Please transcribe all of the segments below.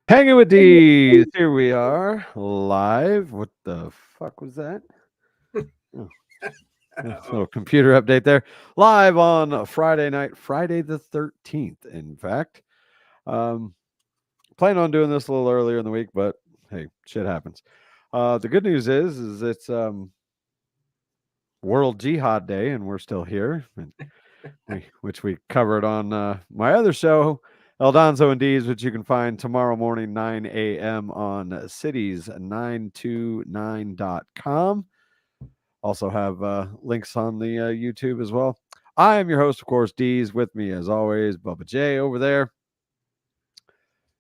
Hanging with Deez. Here we are, live. What the fuck was that? Oh, a little computer update there. Live on a Friday night, Friday the 13th, in fact. Um, Plan on doing this a little earlier in the week, but hey, shit happens. The good news is it's World Jihad Day, and we're still here, which we covered on my other show, Eldonzo and Deez, which you can find tomorrow morning, 9 a.m. on cities929.com. Also have links on the YouTube as well. I am your host, of course, Deez. With me, as always, Bubba J over there.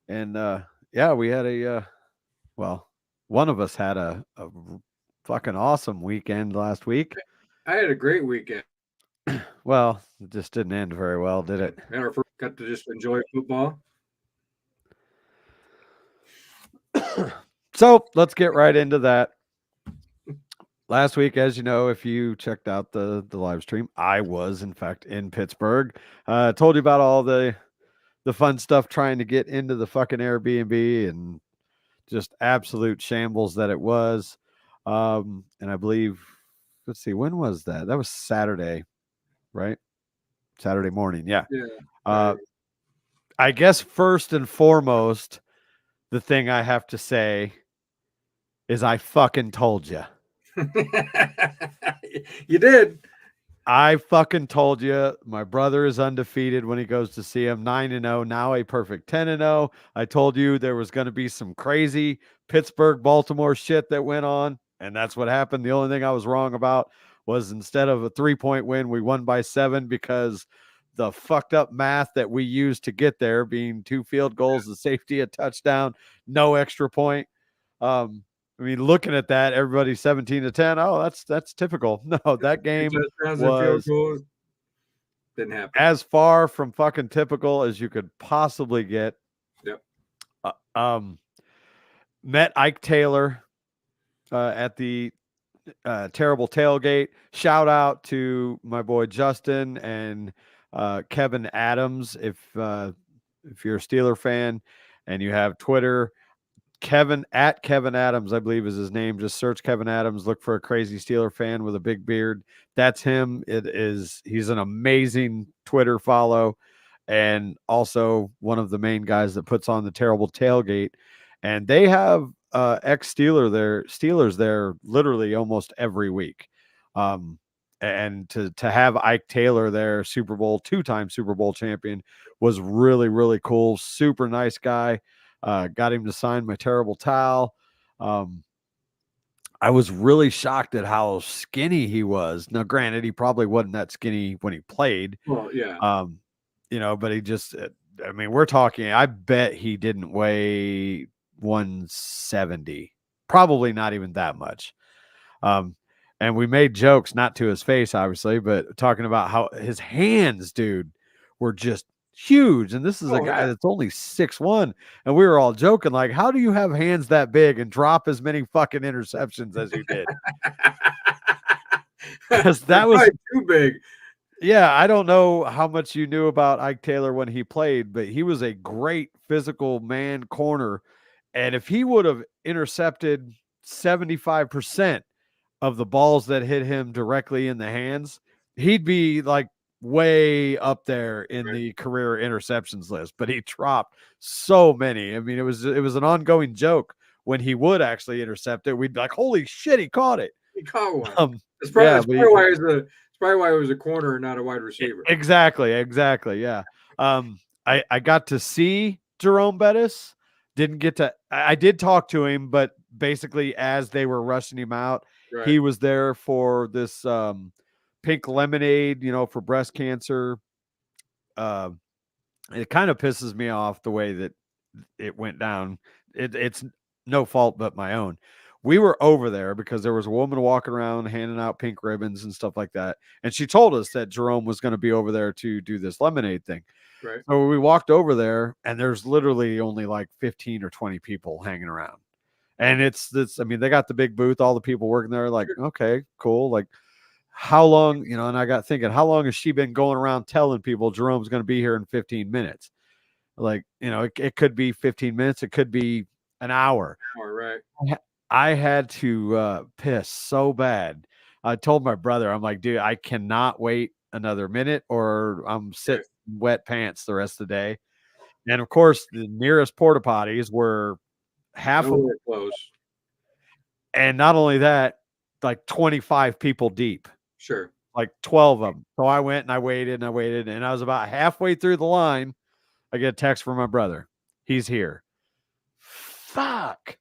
And yeah, we had well, one of us had a fucking awesome weekend last week. I had a great weekend. Well, it just didn't end very well, did it? And our first got to just enjoy football. So let's get right into that. Last week, as you know, if you checked out the live stream, I was in fact in Pittsburgh. Told you about all the fun stuff trying to get into the fucking Airbnb and just absolute shambles that it was. And I believe, let's see, when was that? That was Saturday, right? Saturday morning, yeah. I guess first and foremost, the thing I have to say is I fucking told you. You did. I fucking told you. My brother is undefeated when he goes to see him, 9-0, now a perfect 10-0. I told you there was going to be some crazy Pittsburgh, Baltimore shit that went on, and that's what happened. The only thing I was wrong about was instead of a 3-point win, we won by 7 because the fucked up math that we used to get there, being 2 field goals, the safety, a touchdown, no extra point. I mean, looking at that, everybody's 17-10. Oh, that's typical. No, that game was didn't happen. As far from fucking typical as you could possibly get. Yep. Met Ike Taylor at the terrible tailgate. Shout out to my boy Justin and Kevin Adams. If you're a Steeler fan and you have Twitter, Kevin Adams, I believe is his name. Just search Kevin Adams. Look for a crazy Steeler fan with a big beard. That's him. He's an amazing Twitter follow, and also one of the main guys that puts on the terrible tailgate. And they have Steelers there literally almost every week. And to have Ike Taylor there, two-time Super Bowl champion, was really, really cool. Super nice guy. Got him to sign my terrible towel. I was really shocked at how skinny he was. Now, granted, he probably wasn't that skinny when he played. Well, yeah. But he just, I mean, we're talking, I bet he didn't weigh 170. Probably not even that much. And we made jokes, not to his face, obviously, but talking about how his hands, dude, were just huge. And this is a guy that's only 6'1". And we were all joking, like, how do you have hands that big and drop as many fucking interceptions as you did? Because that was too big. Yeah, I don't know how much you knew about Ike Taylor when he played, but he was a great physical man corner. And if he would have intercepted 75% of the balls that hit him directly in the hands, he'd be like way up there in the career interceptions list. But he dropped so many. I mean, it was an ongoing joke when he would actually intercept it. We'd be like, "Holy shit, he caught it!" He caught one. It's probably why he was a corner and not a wide receiver. Exactly. Yeah. I got to see Jerome Bettis. I did talk to him, but basically as they were rushing him out, he was there for this pink lemonade, for breast cancer. It kind of pisses me off the way that it went down. It's no fault but my own. We were over there because there was a woman walking around handing out pink ribbons and stuff like that. And she told us that Jerome was going to be over there to do this lemonade thing. Right. So we walked over there and there's literally only like 15 or 20 people hanging around. And I mean, they got the big booth, all the people working there, like, okay, cool. Like, how long, and I got thinking, how long has she been going around telling people Jerome's going to be here in 15 minutes? Like, it could be 15 minutes, it could be an hour. All right. I had to piss so bad. I told my brother, I'm like, dude, I cannot wait another minute or I'm sitting in wet pants the rest of the day. And of course, the nearest porta potties were half of, Nowhere close. and not only that, like 25 people deep, Sure. like 12 of them. So I went and I waited, and I was about halfway through the line. I get a text from my brother. He's here. Fuck.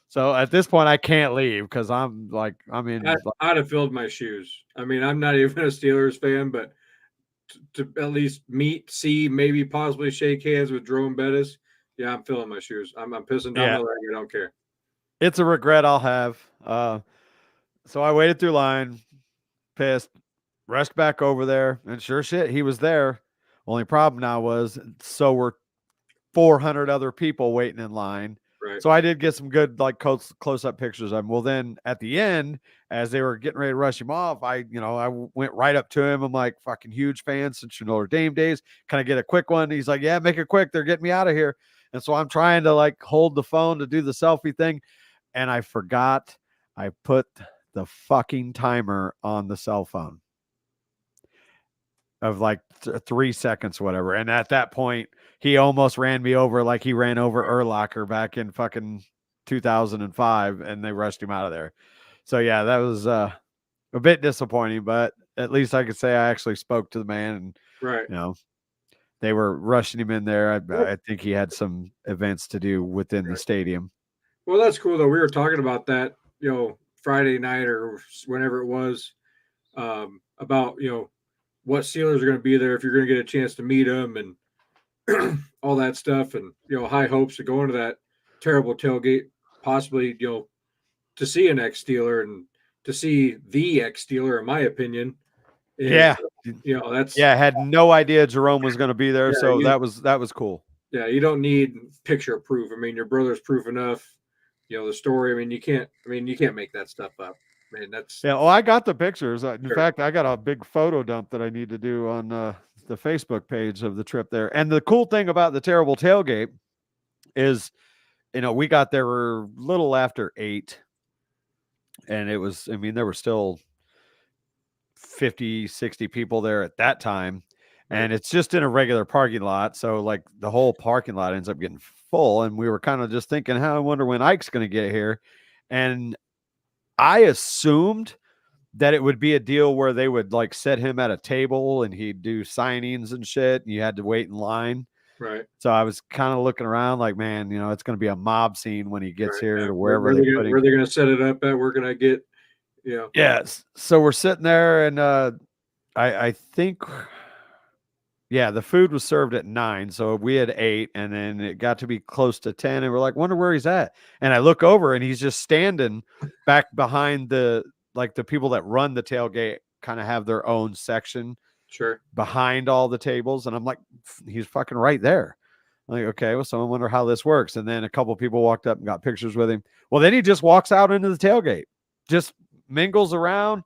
So at this point, I can't leave because I'm in. I'd have filled my shoes. I mean, I'm not even a Steelers fan, but to at least meet, see, maybe possibly shake hands with Jerome Bettis, yeah, I'm filling my shoes. I'm pissing down Yeah. the leg. I don't care. It's a regret I'll have. So I waited through line, pissed, rushed back over there, and sure shit, he was there. Only problem now was so were 400 other people waiting in line. Right. So I did get some good like close up pictures of him. Well, then at the end, as they were getting ready to rush him off, I went right up to him. I'm like, fucking huge fan since your Notre Dame days. Can I get a quick one? He's like, yeah, make it quick. They're getting me out of here. And so I'm trying to like hold the phone to do the selfie thing. And I forgot I put the fucking timer on the cell phone of like 3 seconds, whatever. And at that point, he almost ran me over like he ran over Urlacher back in fucking 2005, and they rushed him out of there. So yeah, that was a bit disappointing, but at least I could say I actually spoke to the man, and they were rushing him in there. I think he had some events to do within the stadium. Well, that's cool though. We were talking about that, Friday night or whenever it was, about what Steelers are going to be there if you're going to get a chance to meet them and all that stuff, and high hopes to go into that terrible tailgate, possibly to see an ex-Steeler and to see the ex-Steeler, in my opinion. Is, that's I had no idea Jerome was going to be there, so that was cool. Yeah, you don't need picture proof. I mean, your brother's proof enough. The story. I mean, you can't make that stuff up. I mean, that's I got the pictures. In fact, I got a big photo dump that I need to do on the Facebook page of the trip there. And the cool thing about the terrible tailgate is, we got there a little after 8, and it was, there were still 50, 60 people there at that time. And it's just in a regular parking lot. So like the whole parking lot ends up getting full. And we were kind of just thinking, I wonder when Ike's going to get here. And I assumed that it would be a deal where they would like set him at a table and he'd do signings and shit, and you had to wait in line. Right. So I was kind of looking around like, man, it's going to be a mob scene when he gets here to wherever where they're going to set it up at. We're going to get, Yes. So we're sitting there, and I think, the food was served at 9. So we had 8, and then it got to be close to 10, and we're like, wonder where he's at. And I look over, and he's just standing back behind the people that run the tailgate kind of have their own section behind all the tables. And I'm like, he's fucking right there. I'm like, okay, well, so I wonder how this works. And then a couple of people walked up and got pictures with him. Well, then he just walks out into the tailgate, just mingles around,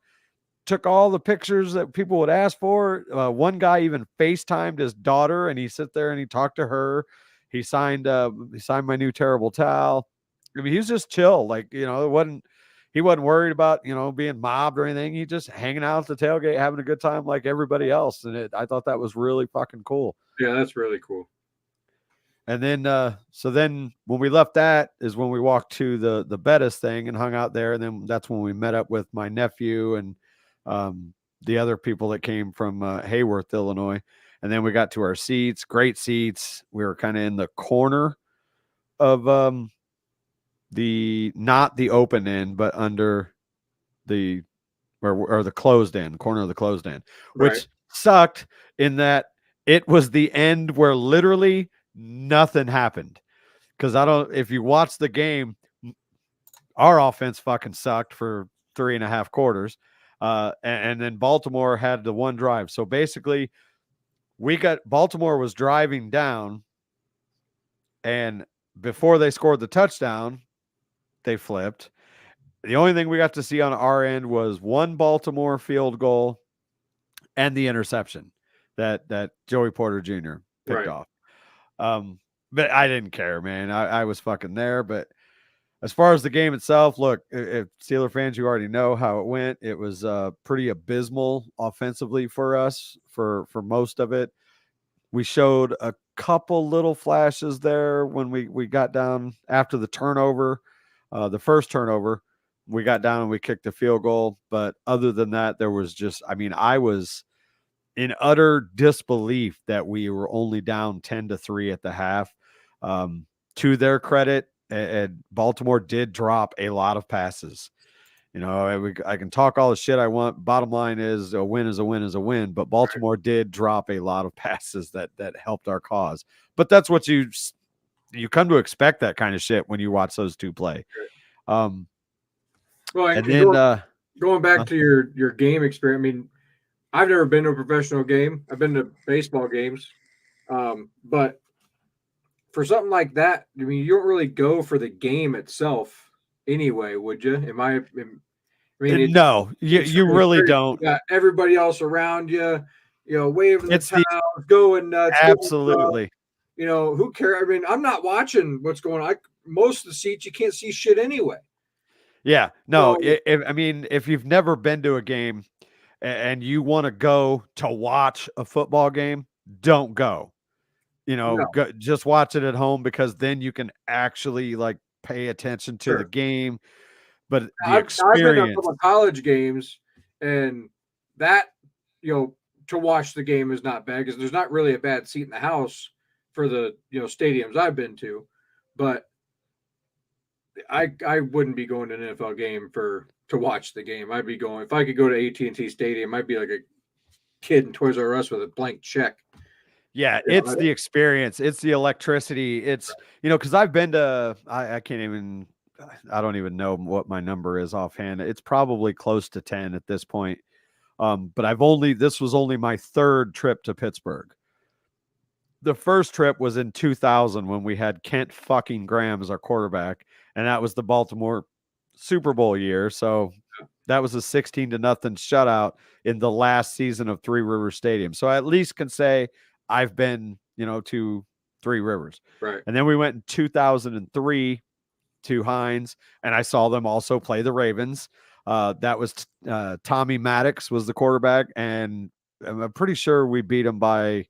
took all the pictures that people would ask for. One guy even FaceTimed his daughter, and he sit there and he talked to her. He signed my new terrible towel. I mean, he was just chill. Like, he wasn't worried about, being mobbed or anything. He just hanging out at the tailgate, having a good time like everybody else. And I thought that was really fucking cool. Yeah, that's really cool. And then, so then when we left, that is when we walked to the Bettis thing and hung out there. And then that's when we met up with my nephew and the other people that came from Hayworth, Illinois. And then we got to our seats, great seats. We were kind of in the corner of not the open end, but under the or the closed end, corner of the closed end, which sucked in that it was the end where literally nothing happened. Because if you watch the game, our offense fucking sucked for 3.5 quarters. And then Baltimore had the one drive. So basically Baltimore was driving down, and before they scored the touchdown, they flipped. The only thing we got to see on our end was one Baltimore field goal and the interception that Joey Porter Jr. picked off. But I didn't care, man. I was fucking there. But as far as the game itself, look, if Steeler fans, you already know how it went. It was pretty abysmal offensively for us for most of it. We showed a couple little flashes there when we got down after the turnover, the first turnover. We got down and we kicked the field goal. But other than that, there was just, I mean, I was in utter disbelief that we were only down 10-3 at the half. To their credit, and Baltimore did drop a lot of passes. You know, I can talk all the shit I want. Bottom line is a win is a win is a win. But Baltimore did drop a lot of passes that helped our cause. But that's what you come to expect, that kind of shit when you watch those two play. Um, Well, and and then going back to your game experience, I mean, I've never been to a professional game. I've been to baseball games, but for something like that, I mean, you don't really go for the game itself anyway, would you? I mean, no, it's you from the really start, don't. you got everybody else around you, waving the It's the towels, going nuts, going wild. absolutely. Who cares? I mean, I'm not watching what's going on. Most of the seats, you can't see shit anyway. Yeah, no. So I mean, if you've never been to a game and you want to go to watch a football game, don't go. no, Just watch it at home, because then you can actually like pay attention to the sure. game. But the I've been to a experience, couple of college games, and that to watch the game is not bad because there's not really a bad seat in the house for the stadiums I've been to, but I wouldn't be going to an NFL game to watch the game. I'd be going if I could go to AT&T Stadium. I'd be like a kid in Toys R Us with a blank check. yeah, You it's know, the experience, it's the electricity, it's because I've been to, I can't even, I don't even know what my number is offhand. It's probably close to 10 at this point. But this was only my third trip to Pittsburgh. The first trip was in 2000 when we had Kent fucking Graham as our quarterback, and that was the Baltimore Super Bowl year. So that was a 16-0 shutout in the last season of Three Rivers Stadium. So I at least can say I've been, to Three Rivers. right? And then we went in 2003 to Hines, and I saw them also play the Ravens. That was Tommy Maddox was the quarterback, and I'm pretty sure we beat him by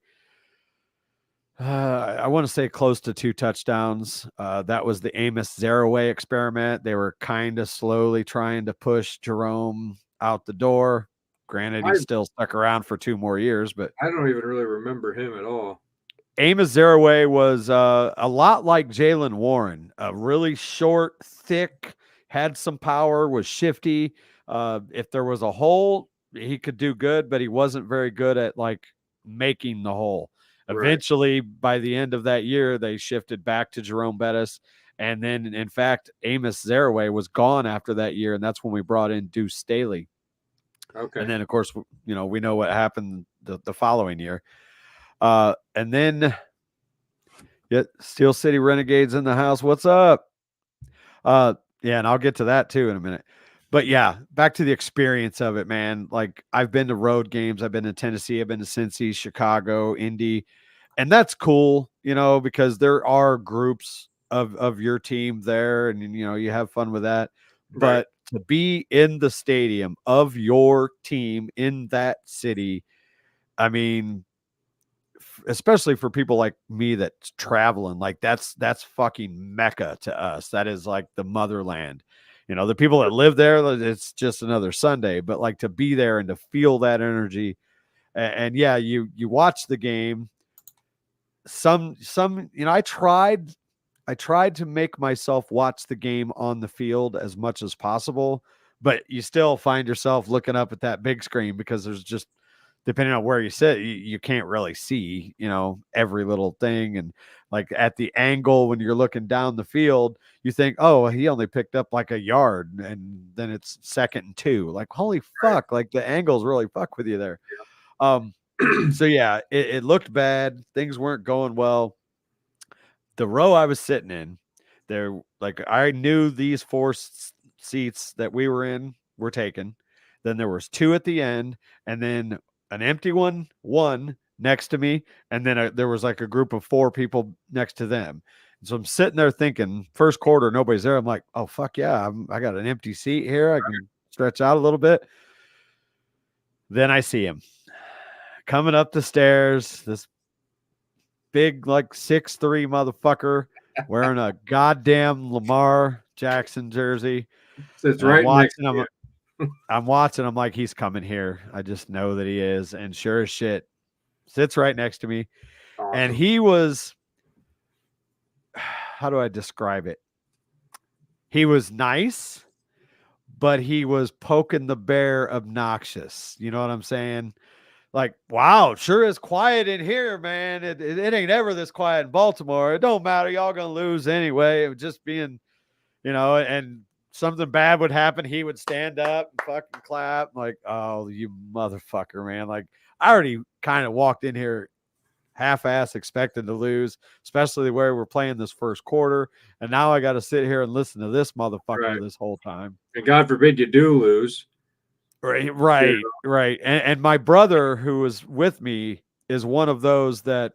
I want to say close to 2 touchdowns. That was the Amos Zaraway experiment. They were kind of slowly trying to push Jerome out the door. Granted, he I still stuck around for 2 more years, but I don't even really remember him at all. Amos Zaraway was a lot like Jalen Warren, really short, thick, had some power, was shifty. If there was a hole, he could do good, but he wasn't very good at like making the hole. Right. Eventually, by the end of that year, they shifted back to Jerome Bettis. And then, in fact, Amos Zaraway was gone after that year, and that's when we brought in Deuce Staley. And Okay. then, of course, we know what happened the following year. And then Steel City Renegades in the house. What's up? Yeah, and I'll get to that too in a minute. But yeah, back to the experience of it, man. Like I've been to road games. I've been to Tennessee. I've been to Cincy, Chicago, Indy, and that's cool, because there are groups of your team there, and you have fun with that. Right. But to be in the stadium of your team in that city, I mean, especially for people like me that's traveling, like that's fucking mecca to us. That is like the motherland. The people that live there, it's just another Sunday, but like to be there and to feel that energy. And yeah, you watch the game. Some I tried to make myself watch the game on the field as much as possible, but you still find yourself looking up at that big screen because there's just, depending on where you sit, you can't really see, every little thing. And like at the angle when you're looking down the field, you think, oh, he only picked up like a yard, and then it's 2nd and 2. Like, holy Right. fuck, like the angles really fuck with you there. So yeah, it looked bad. Things weren't going well. The row I was sitting in, there, like I knew these 4 seats that we were in were taken. Then there was 2 at the end, and then an empty one, next to me, and then there was like a group of 4 people next to them. So I'm sitting there thinking, first quarter, nobody's there. I'm like, oh fuck yeah, I got an empty seat here. I can stretch out a little bit. Then I see him coming up the stairs. This big like 6'3" motherfucker wearing a goddamn Lamar Jackson jersey. Sits And I'm right next watching to him. you. I'm watching. I'm like, he's coming here. I just know that he is. And sure as shit, sits right next to me. And Awesome. he was, how do I describe it? He was nice, but he was poking the bear obnoxious. You know what I'm saying? Like, wow, sure is quiet in here, man. It ain't ever this quiet in Baltimore. It don't matter. Y'all gonna lose anyway. It was just being, and something bad would happen. He would stand up and fucking clap. Like, oh, you motherfucker, man. Like, I already kind of walked in here half-ass expecting to lose, especially where we're playing this first quarter. And now I got to sit here and listen to this motherfucker Right. this whole time. And God forbid you do lose. Right. And my brother, who was with me, is one of those that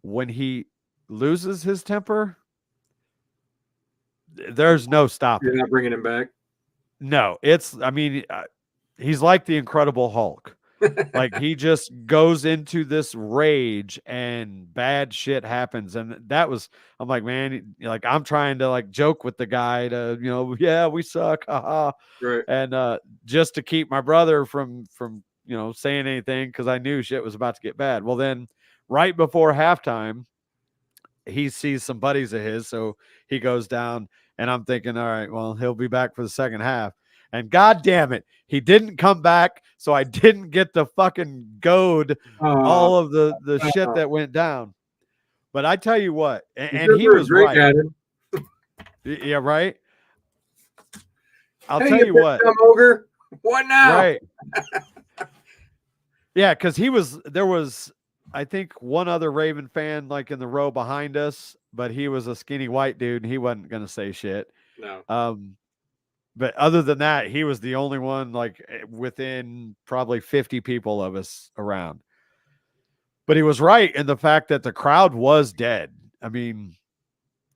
when he loses his temper, there's no stopping. You're not bringing him back. No, he's like the Incredible Hulk. Like he just goes into this rage and bad shit happens. And I'm like, man, like I'm trying to like joke with the guy to, yeah, we suck. Haha. Right. And just to keep my brother from, saying anything, because I knew shit was about to get bad. Well, then right before halftime, he sees some buddies of his. So he goes down and I'm thinking, all right, well, he'll be back for the second half. And God damn it, he didn't come back, so I didn't get to fucking goad all of the shit that went down. But I tell you what, and he was right. At him. Yeah, right. I'll hey, tell you what. Ogre. What now? Right. Yeah, because there was, I think, one other Raven fan like in the row behind us, but he was a skinny white dude and he wasn't gonna say shit. No. But other than that, he was the only one like within probably 50 people of us around. But he was right in the fact that the crowd was dead. I mean,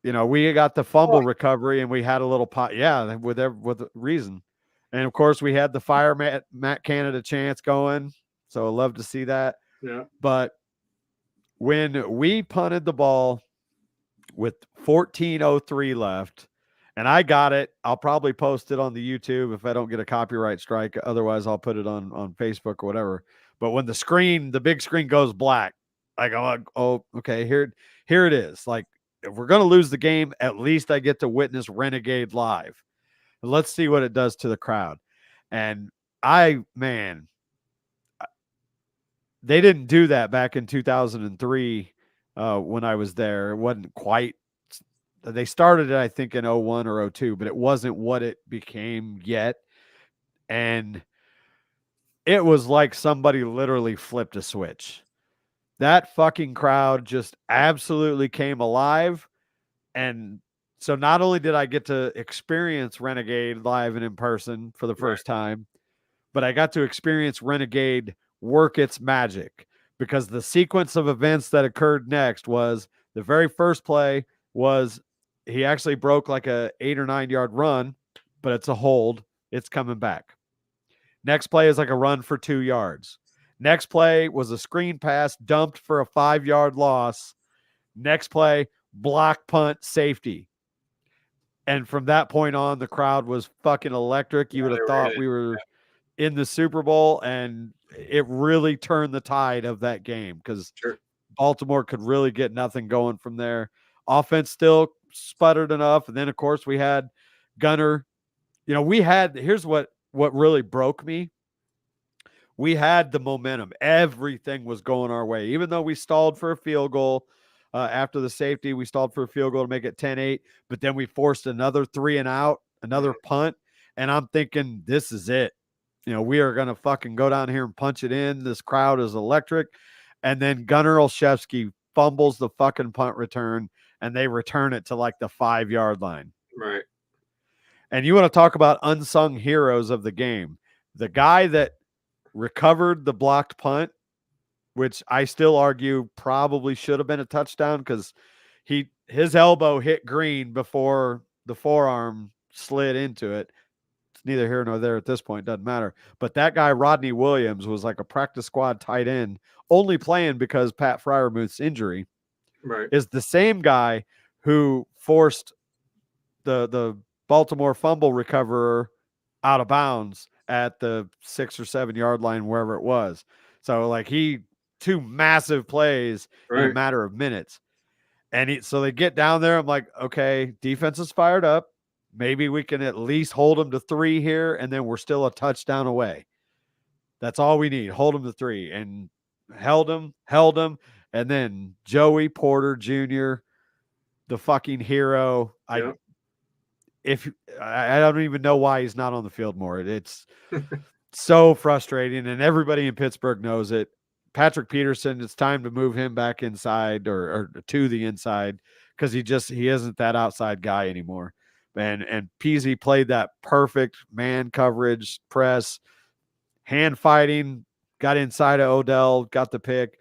we got the fumble recovery and we had a little pot. Yeah, with reason. And of course, we had the fire Matt Canada chance going. So I love to see that. Yeah. But when we punted the ball with 14:03 left, and I got it. I'll probably post it on the YouTube if I don't get a copyright strike. Otherwise, I'll put it on Facebook or whatever. But when the big screen goes black, I go, oh, okay, here it is. Like, if we're going to lose the game, at least I get to witness Renegade live. Let's see what it does to the crowd. And they didn't do that back in 2003 when I was there. It wasn't quite. They started it, I think, in 01 or 02, but it wasn't what it became yet. And it was like somebody literally flipped a switch. That fucking crowd just absolutely came alive. And so not only did I get to experience Renegade live and in person for the first time, but I got to experience Renegade work its magic, because the sequence of events that occurred next was the very first play was he actually broke like a 8 or 9 yard run, but it's a hold. It's coming back. Next play is like a run for 2 yards. Next play was a screen pass dumped for a 5 yard loss. Next play, block, punt, safety. And from that point on, the crowd was fucking electric. You would have thought we were in the Super Bowl, and it really turned the tide of that game because Baltimore could really get nothing going from there. Offense still sputtered enough. And then, of course, we had Gunner. Here's what really broke me. We had the momentum. Everything was going our way. Even though we stalled for a field goal after the safety, we stalled for a field goal to make it 10-8. But then we forced another 3 and out, another punt. And I'm thinking, this is it. We are going to fucking go down here and punch it in. This crowd is electric. And then Gunnar Olszewski fumbles the fucking punt return, and they return it to like the 5 yard line. Right. And you want to talk about unsung heroes of the game. The guy that recovered the blocked punt which I still argue probably should have been a touchdown because his elbow hit green before the forearm slid into it. It's neither here nor there at this point, doesn't matter. But that guy, Rodney Williams, was like a practice squad tight end, only playing because Pat Fryermuth's injury, Right. is the same guy who forced the Baltimore fumble recoverer out of bounds at the 6 or 7 yard line, wherever it was. So like two massive plays in a Right. matter of minutes. And so they get down there. I'm like, okay, defense is fired up. Maybe we can at least hold them to 3 here, and then we're still a touchdown away. That's all we need. Hold them to 3. And held them. And then Joey Porter Jr., the fucking hero. Yep. I don't even know why he's not on the field more. It's so frustrating, and everybody in Pittsburgh knows it. Patrick Peterson, it's time to move him back inside or to the inside because he isn't that outside guy anymore. And Peasy played that perfect man coverage, press, hand fighting, got inside of Odell, got the pick.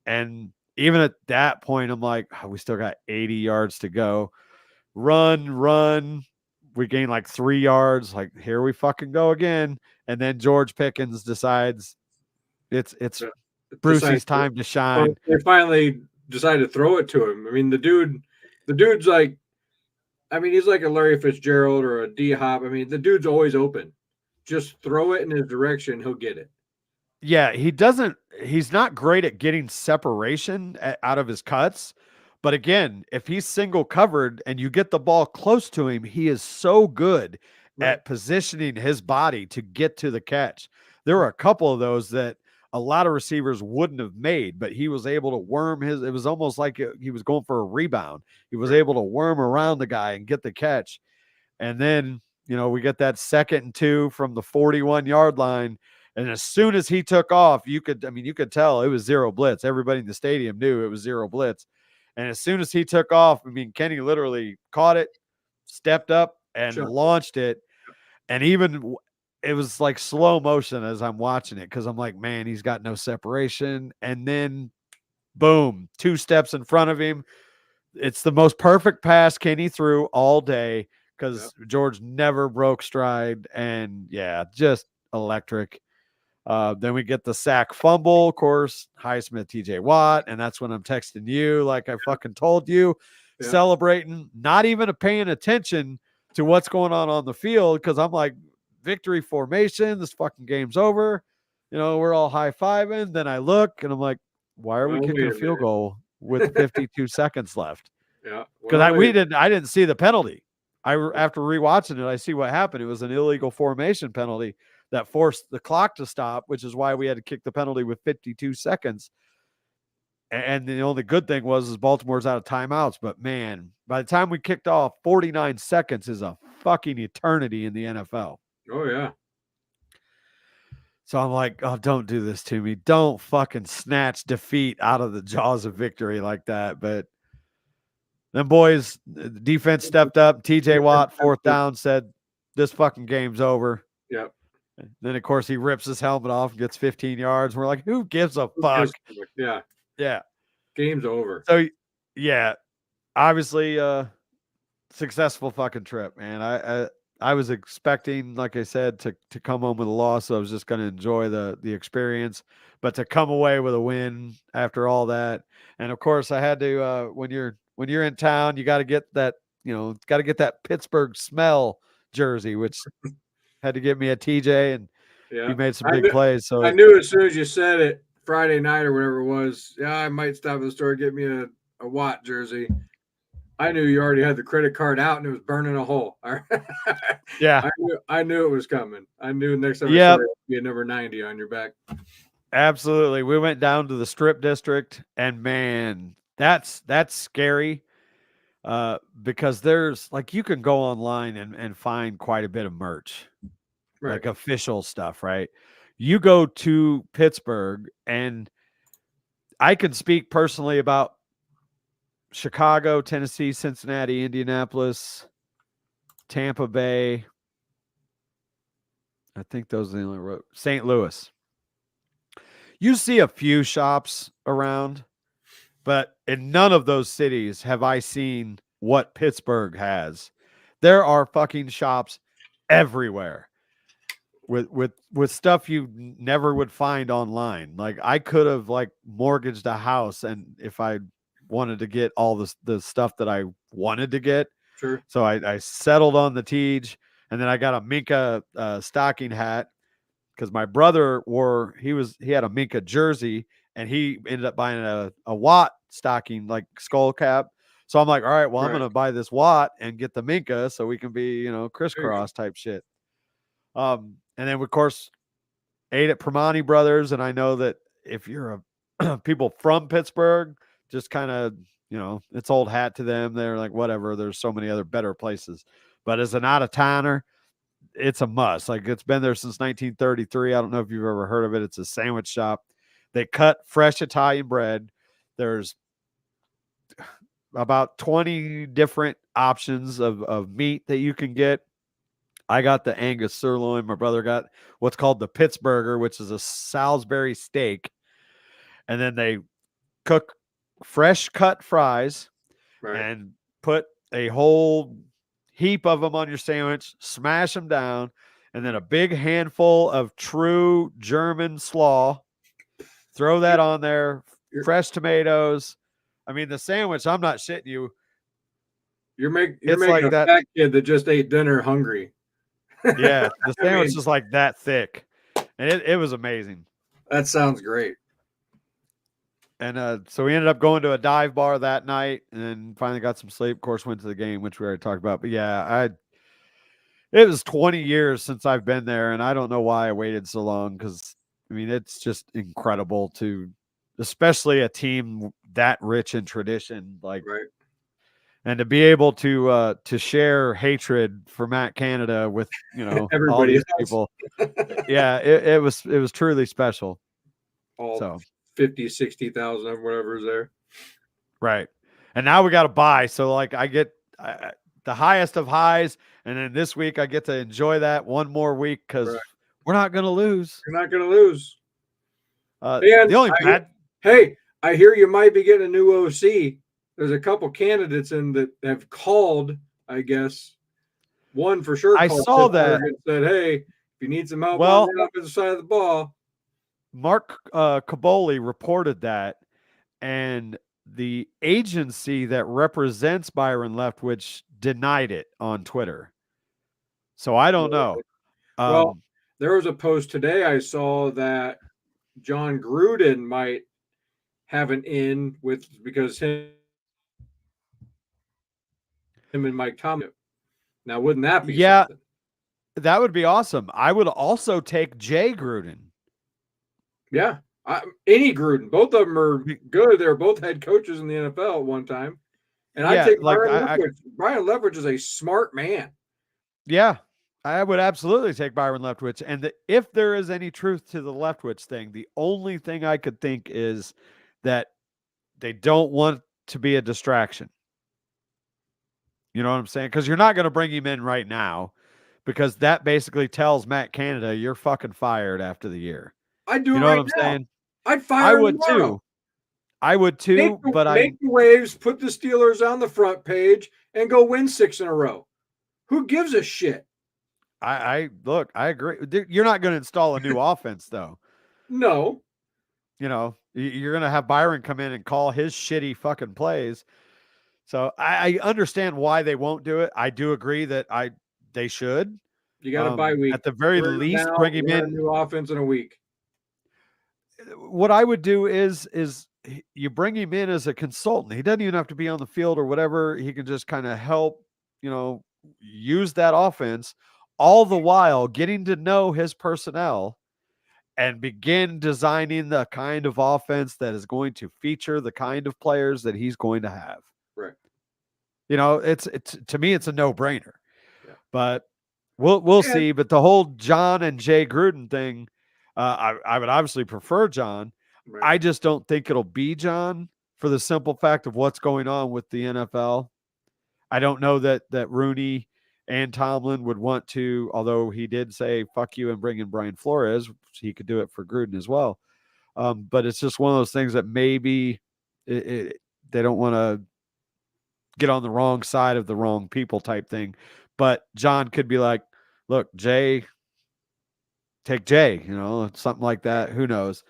And even at that point, I'm like, oh, we still got 80 yards to go. Run. We gain like 3 yards. Like, here we fucking go again. And then George Pickens decides it's Brucey's time to shine. They finally decided to throw it to him. I mean, the dude's like, I mean, he's like a Larry Fitzgerald or a D Hop. I mean, the dude's always open. Just throw it in his direction, he'll get it. Yeah, he's not great at getting separation out of his cuts. But again, if he's single covered and you get the ball close to him, he is so good at positioning his body to get to the catch. There were a couple of those that a lot of receivers wouldn't have made, but he was able to worm it was almost like he was going for a rebound. He was able to worm around the guy and get the catch. And then, we get that 2nd and 2 from the 41-yard line. And as soon as he took off, you could tell it was zero blitz. Everybody in the stadium knew it was zero blitz. And as soon as he took off, Kenny literally caught it, stepped up, and launched it. And even it was like slow motion as I'm watching it because I'm like, man, he's got no separation. And then, boom, 2 steps in front of him. It's the most perfect pass Kenny threw all day because George never broke stride. And, yeah, just electric. Then we get the sack fumble, of course, Highsmith, TJ Watt. And that's when I'm texting you like I fucking told you, celebrating, not even paying attention to what's going on the field because I'm like, victory formation, this fucking game's over. We're all high-fiving. Then I look and I'm like, why are we kicking a field goal with 52 seconds left? Yeah. Because I didn't see the penalty. After rewatching it, I see what happened. It was an illegal formation penalty that forced the clock to stop, which is why we had to kick the penalty with 52 seconds. And the only good thing was Baltimore's out of timeouts. But, man, by the time we kicked off, 49 seconds is a fucking eternity in the NFL. Oh, yeah. So I'm like, oh, don't do this to me. Don't fucking snatch defeat out of the jaws of victory like that. But then, boys, the defense stepped up. TJ Watt, 4th down, said, this fucking game's over. Yep. Then, of course, he rips his helmet off and gets 15 yards. We're like, who gives a fuck? Yeah. Yeah. Game's over. So, yeah, obviously, successful fucking trip, man. I was expecting, like I said, to come home with a loss. So I was just going to enjoy the experience, but to come away with a win after all that. And of course I had to, when you're in town, you got to get that, got to get that Pittsburgh smell jersey, which had to get me a TJ, and he made some big plays. So I knew as soon as you said it Friday night or whatever it was, I might stop at the store and get me a Watt jersey. I knew you already had the credit card out and it was burning a hole. Yeah. I knew it was coming. I knew next time I saw it would be a number 90 on your back. Absolutely. We went down to the Strip District, and man, that's scary. Because there's like, you can go online and find quite a bit of merch, like official stuff, right? You go to Pittsburgh, and I can speak personally about Chicago, Tennessee, Cincinnati, Indianapolis, Tampa Bay. I think those are the only road. St. Louis. You see a few shops around, but in none of those cities have I seen what Pittsburgh has. There are fucking shops everywhere with stuff you never would find online. Like I could have like mortgaged a house, and if I wanted to get all the stuff that I wanted to get, Sure. so I settled on the Teej, and then I got a Minka stocking hat because my brother he had a Minka jersey, and he ended up buying a Watt stocking like skull cap. So I'm like, all right, well, I'm Right. gonna buy this Watt and get the Minka so we can be, There you go. crisscross type shit. And then of course ate at Primani Brothers, and I know that if you're a people from Pittsburgh, just kind of, it's old hat to them. They're like, whatever. There's so many other better places. But as an out of towner, it's a must. Like it's been there since 1933. I don't know if you've ever heard of it. It's a sandwich shop. They cut fresh Italian bread. There's about 20 different options of meat that you can get. I got the Angus sirloin. My brother got what's called the Pittsburgher, which is a Salisbury steak. And then they cook fresh cut fries Right. and put a whole heap of them on your sandwich, smash them down, and then a big handful of true German slaw. Throw that on there, You're fresh tomatoes. I mean, the sandwich, I'm not shitting you. you're It's making like a that. fat kid that just ate dinner hungry. Yeah, the I sandwich mean, is like that thick. And it was amazing. that sounds great. And so we ended up going to a dive bar that night and then finally got some sleep. Of course, went to the game, which we already talked about. But yeah, it was 20 years since I've been there, and I don't know why I waited so long because, I mean, it's just incredible to, especially a team that rich in tradition, like, Right. and to be able to share hatred for Matt Canada with, all Everybody these else, people. Yeah, it was truly special. all So 50, 60,000, whatever's there. right. And now we got to buy. So like I get the highest of highs. And then this week I get to enjoy that one more week because Right. we're not going to lose. You're not going to lose. The And only bad. hey, I hear you might be getting a new OC. There's a couple candidates in that have called, I guess. One for sure I called saw Pittsburgh that. and said, hey, if you need some help on Well, the offensive side of the ball. Mark Caboli reported that. And the agency that represents Byron Leftwich denied it on Twitter. So I don't know. Well, there was a post today I saw that John Gruden might have an in with because him and Mike Tomlin. Now, wouldn't that be yeah, something? that would be awesome. I would also take Jay Gruden. Yeah. Any Gruden. Both of them are good. They were both head coaches in the NFL at one time. And I Yeah, take like Brian Leftwich. Brian Leftwich is a smart man. yeah, I would absolutely take Byron Leftwich. And if there is any truth to the Leftwich thing, the only thing I could think is that they don't want to be a distraction. You know what I'm saying? Because you're not going to bring him in right now because that basically tells Matt Canada you're fucking fired after the year. I'd do You it know right what I'm now. saying? I'd fire I him would tomorrow. too. I would too, but make the waves, put the Steelers on the front page, and go win 6 in a row. Who gives a shit? I look, I agree. You're not going to install a new offense though. No. You're going to have Byron come in and call his shitty fucking plays. So I understand why they won't do it. I do agree that they should. You got a bye week. At the very least, bring him in. A new offense in a week. What I would do is you bring him in as a consultant. He doesn't even have to be on the field or whatever. He can just kind of help, use that offense, all the while getting to know his personnel and begin designing the kind of offense that is going to feature the kind of players that he's going to have. Right. It's to me, it's a no-brainer. Yeah. But we'll see. But the whole John and Jay Gruden thing, I would obviously prefer John. Right. I just don't think it'll be John for the simple fact of what's going on with the NFL. I don't know that Rooney and Tomlin would want to, although he did say, fuck you and bring in Brian Flores. He could do it for Gruden as well. But it's just one of those things that maybe they don't want to get on the wrong side of the wrong people type thing. But John could be like, look, Jay, take Jay, something like that. Who knows?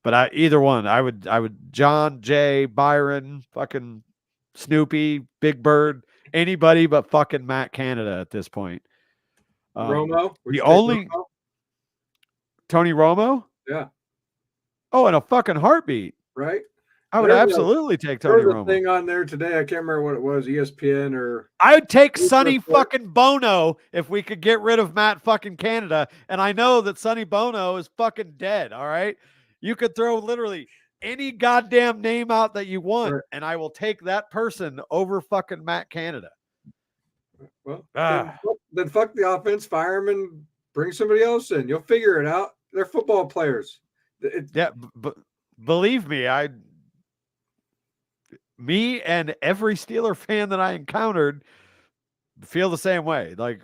But either one, I would John, Jay, Byron, fucking Snoopy, Big Bird, anybody but fucking Matt Canada at this point. Romo? Would The you take only Romo? Tony Romo? Yeah. Oh, in a fucking heartbeat. Right? I would absolutely take Tony There was a Romo. thing on there today. I can't remember what it was, ESPN or. I would take Sonny fucking Bono if we could get rid of Matt fucking Canada. And I know that Sonny Bono is fucking dead. All right. You could throw literally any goddamn name out that you want, Right. and I will take that person over fucking Matt Canada. Well, then fuck the offense, fire him, and bring somebody else in. You'll figure it out. They're football players. But believe me, me and every Steeler fan that I encountered feel the same way. Like,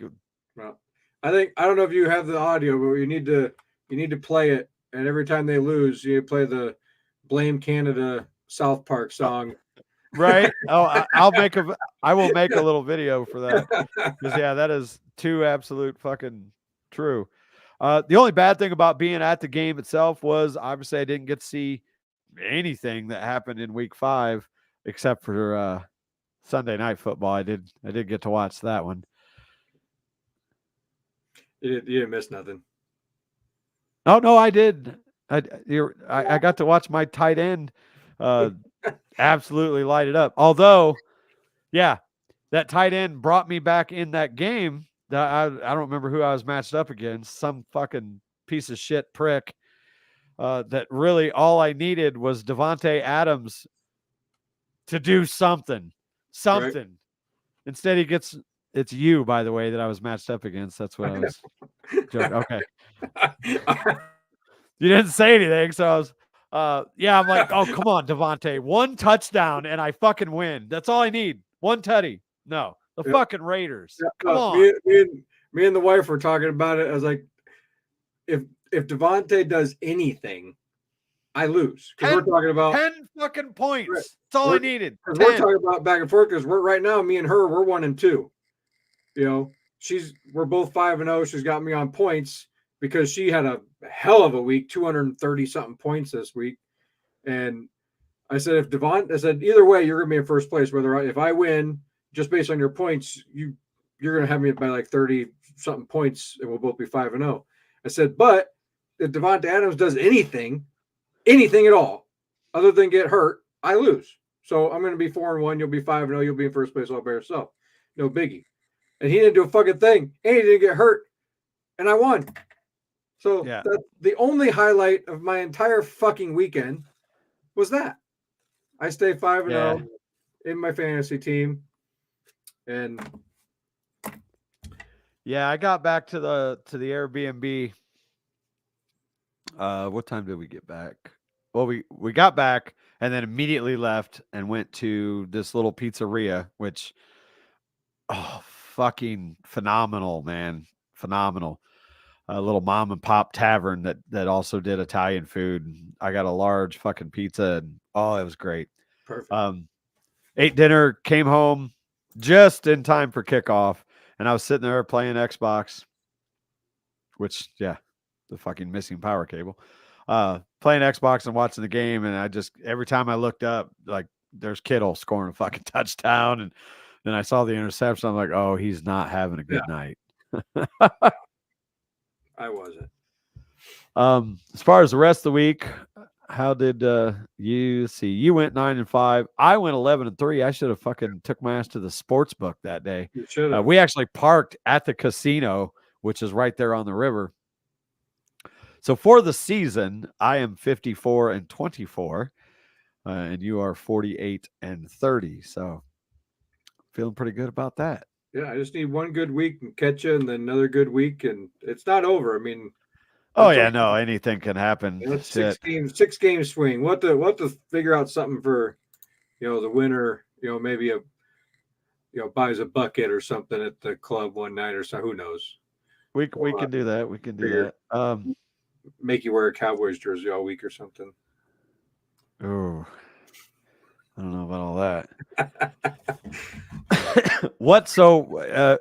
well, I don't know if you have the audio, but you need to play it. And every time they lose, you play the Blame Canada South Park song. Right? Oh, I will make a little video for that. Because yeah, that is too absolute fucking true. The only bad thing about being at the game itself was obviously I didn't get to see anything that happened in week 5 except for Sunday Night Football. I did get to watch that one. You didn't miss nothing. Oh no, I did. I got to watch my tight end absolutely light it up. Although, yeah, that tight end brought me back in that game. I don't remember who I was matched up against. Some fucking piece of shit prick. That really all I needed was Devontae Adams to do something. Right. Instead, he gets. It's you, by the way, that I was matched up against. That's what I was joking. Okay. You didn't say anything, so I was. I'm like, oh, come on, Devontae. 1 touchdown and I fucking win. That's all I need. 1 tutty. No, the fucking Raiders. Come on. Me and the wife were talking about it. I was like, if Devontae does anything, I lose. Because we're talking about 10 fucking points. Right. That's all I needed. Because we're talking about back and forth. Because we're right now, me and her, we're 1-2. We're both 5-0. She's got me on points because she had a hell of a week, 230 something points this week. And I said, either way, you're gonna be in first place. If I win just based on your points, you're gonna have me by like 30 something points, and we'll both be 5-0. I said, but if Devontae Adams does anything at all, other than get hurt, I lose. So I'm gonna be 4-1. You'll be 5-0. You'll be in first place all by yourself. No biggie. And he didn't do a fucking thing, and he didn't get hurt, and I won. So that's the only highlight of my entire fucking weekend was that. I stay 5-0 in my fantasy team. And I got back to the Airbnb. What time did we get back? Well, we got back and then immediately left and went to this little pizzeria, which fucking phenomenal, man. Phenomenal. A little mom and pop tavern that also did Italian food. I got a large fucking pizza and it was great. Perfect. Ate dinner, came home just in time for kickoff, and I was sitting there playing Xbox, which the fucking missing power cable. Playing Xbox and watching the game, and I just every time I looked up, like there's Kittle scoring a fucking touchdown, and then I saw the interception. I'm like, oh, he's not having a good night. I wasn't. As far as the rest of the week, how did you see? You went 9-5. I went 11-3. I should have fucking took my ass to the sports book that day. You should have. We actually parked at the casino, which is right there on the river. So for the season, I am 54-24, and you are 48-30. So feeling pretty good about that. Yeah, I just need one good week and catch you, and then another good week, and it's not over. I mean, no, anything can happen. That's 6 game swing. We'll have to figure out something for, the winner. Maybe buys a bucket or something at the club one night or so. Who knows? We can do that. We can do that. Make you wear a Cowboys jersey all week or something. Oh, I don't know about all that. What? So,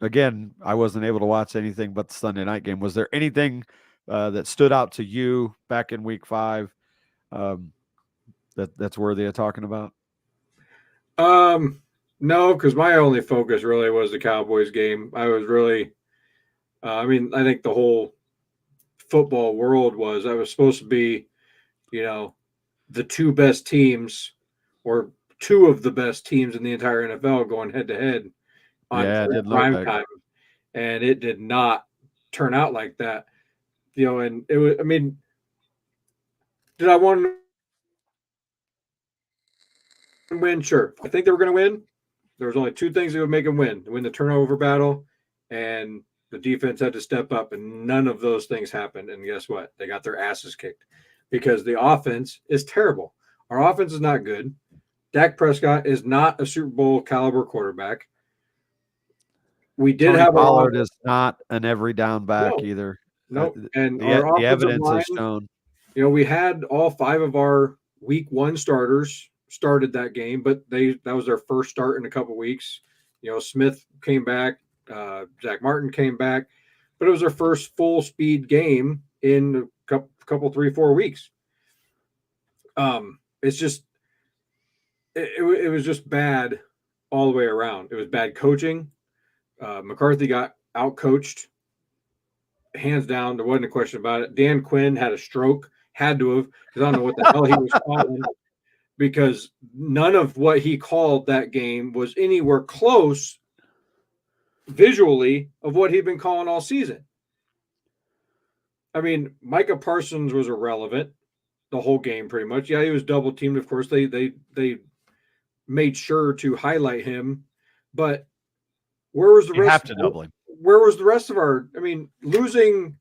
again, I wasn't able to watch anything but the Sunday night game. Was there anything that stood out to you back in week 5 um, that's worthy of talking about? No, because my only focus really was the Cowboys game. I was really, I mean, I think the whole football world was I was supposed to be, you know, the two best teams or two of the best teams in the entire NFL going head to head on Yeah, it did look prime like. time, and it did not turn out like that. And it was. I mean, did I want to win? Sure. I think they were going to win. There was only two things that would make them win the turnover battle, and the defense had to step up, and none of those things happened. And guess what? They got their asses kicked because the offense is terrible. Our offense is not good. Dak Prescott is not a Super Bowl caliber quarterback. We did Tony have Pollard is not an every down back no, either. no, and The our offensive evidence line. has shown. We had all 5 of our week 1 starters started that game, but that was their first start in a couple weeks. Smith came back, Zach Martin came back, but it was their first full speed game in a couple 3-4 weeks. It's just it was just bad all the way around. It was bad coaching. McCarthy got out coached, hands down. There wasn't a question about it. Dan Quinn had a stroke, had to have, because I don't know what the hell he was calling, because none of what he called that game was anywhere close visually of what he'd been calling all season. I mean, Micah Parsons was irrelevant the whole game pretty much. Yeah, he was double teamed. Of course, they made sure to highlight him, but where was the You rest? have to double him. Where was the rest of our? I mean, losing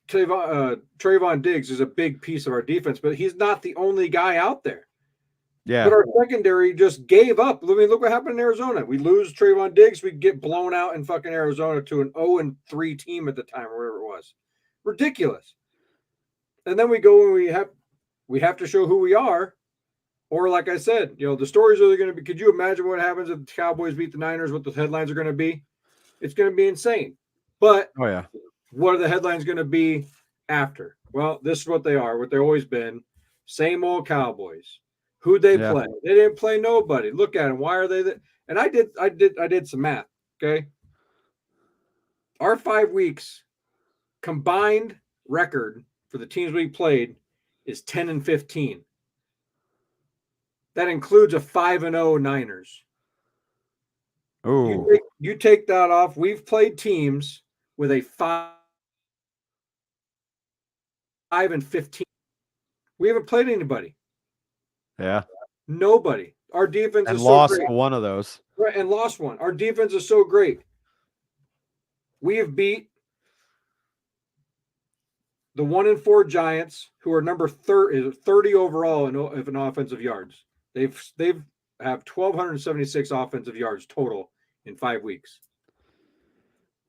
Trayvon Diggs is a big piece of our defense, but he's not the only guy out there. Yeah. But our secondary just gave up. I mean, look what happened in Arizona. We lose Trayvon Diggs, we get blown out in fucking Arizona to an 0-3 team at the time, or whatever it was. Ridiculous. And then we go and we have to show who we are. Or like I said, the stories are going to be. Could you imagine what happens if the Cowboys beat the Niners? What the headlines are going to be? It's going to be insane. But Oh yeah. what are the headlines going to be after? Well, this is what they are. What they've always been. Same old Cowboys. Who'd they play? They didn't play nobody. Look at them. Why are they? And I did some math. Okay. Our 5 weeks combined record for the teams we played is 10-15. That includes a 5-0 Niners. Oh. You take that off. We've played teams with a 5-15. We haven't played anybody. Yeah. Nobody. Our defense and is lost so great. one of those. Right, and lost one. Our defense is so great. We have beat the 1-4 Giants, who are number 30 overall in offensive yards. They've have 1,276 offensive yards total in 5 weeks.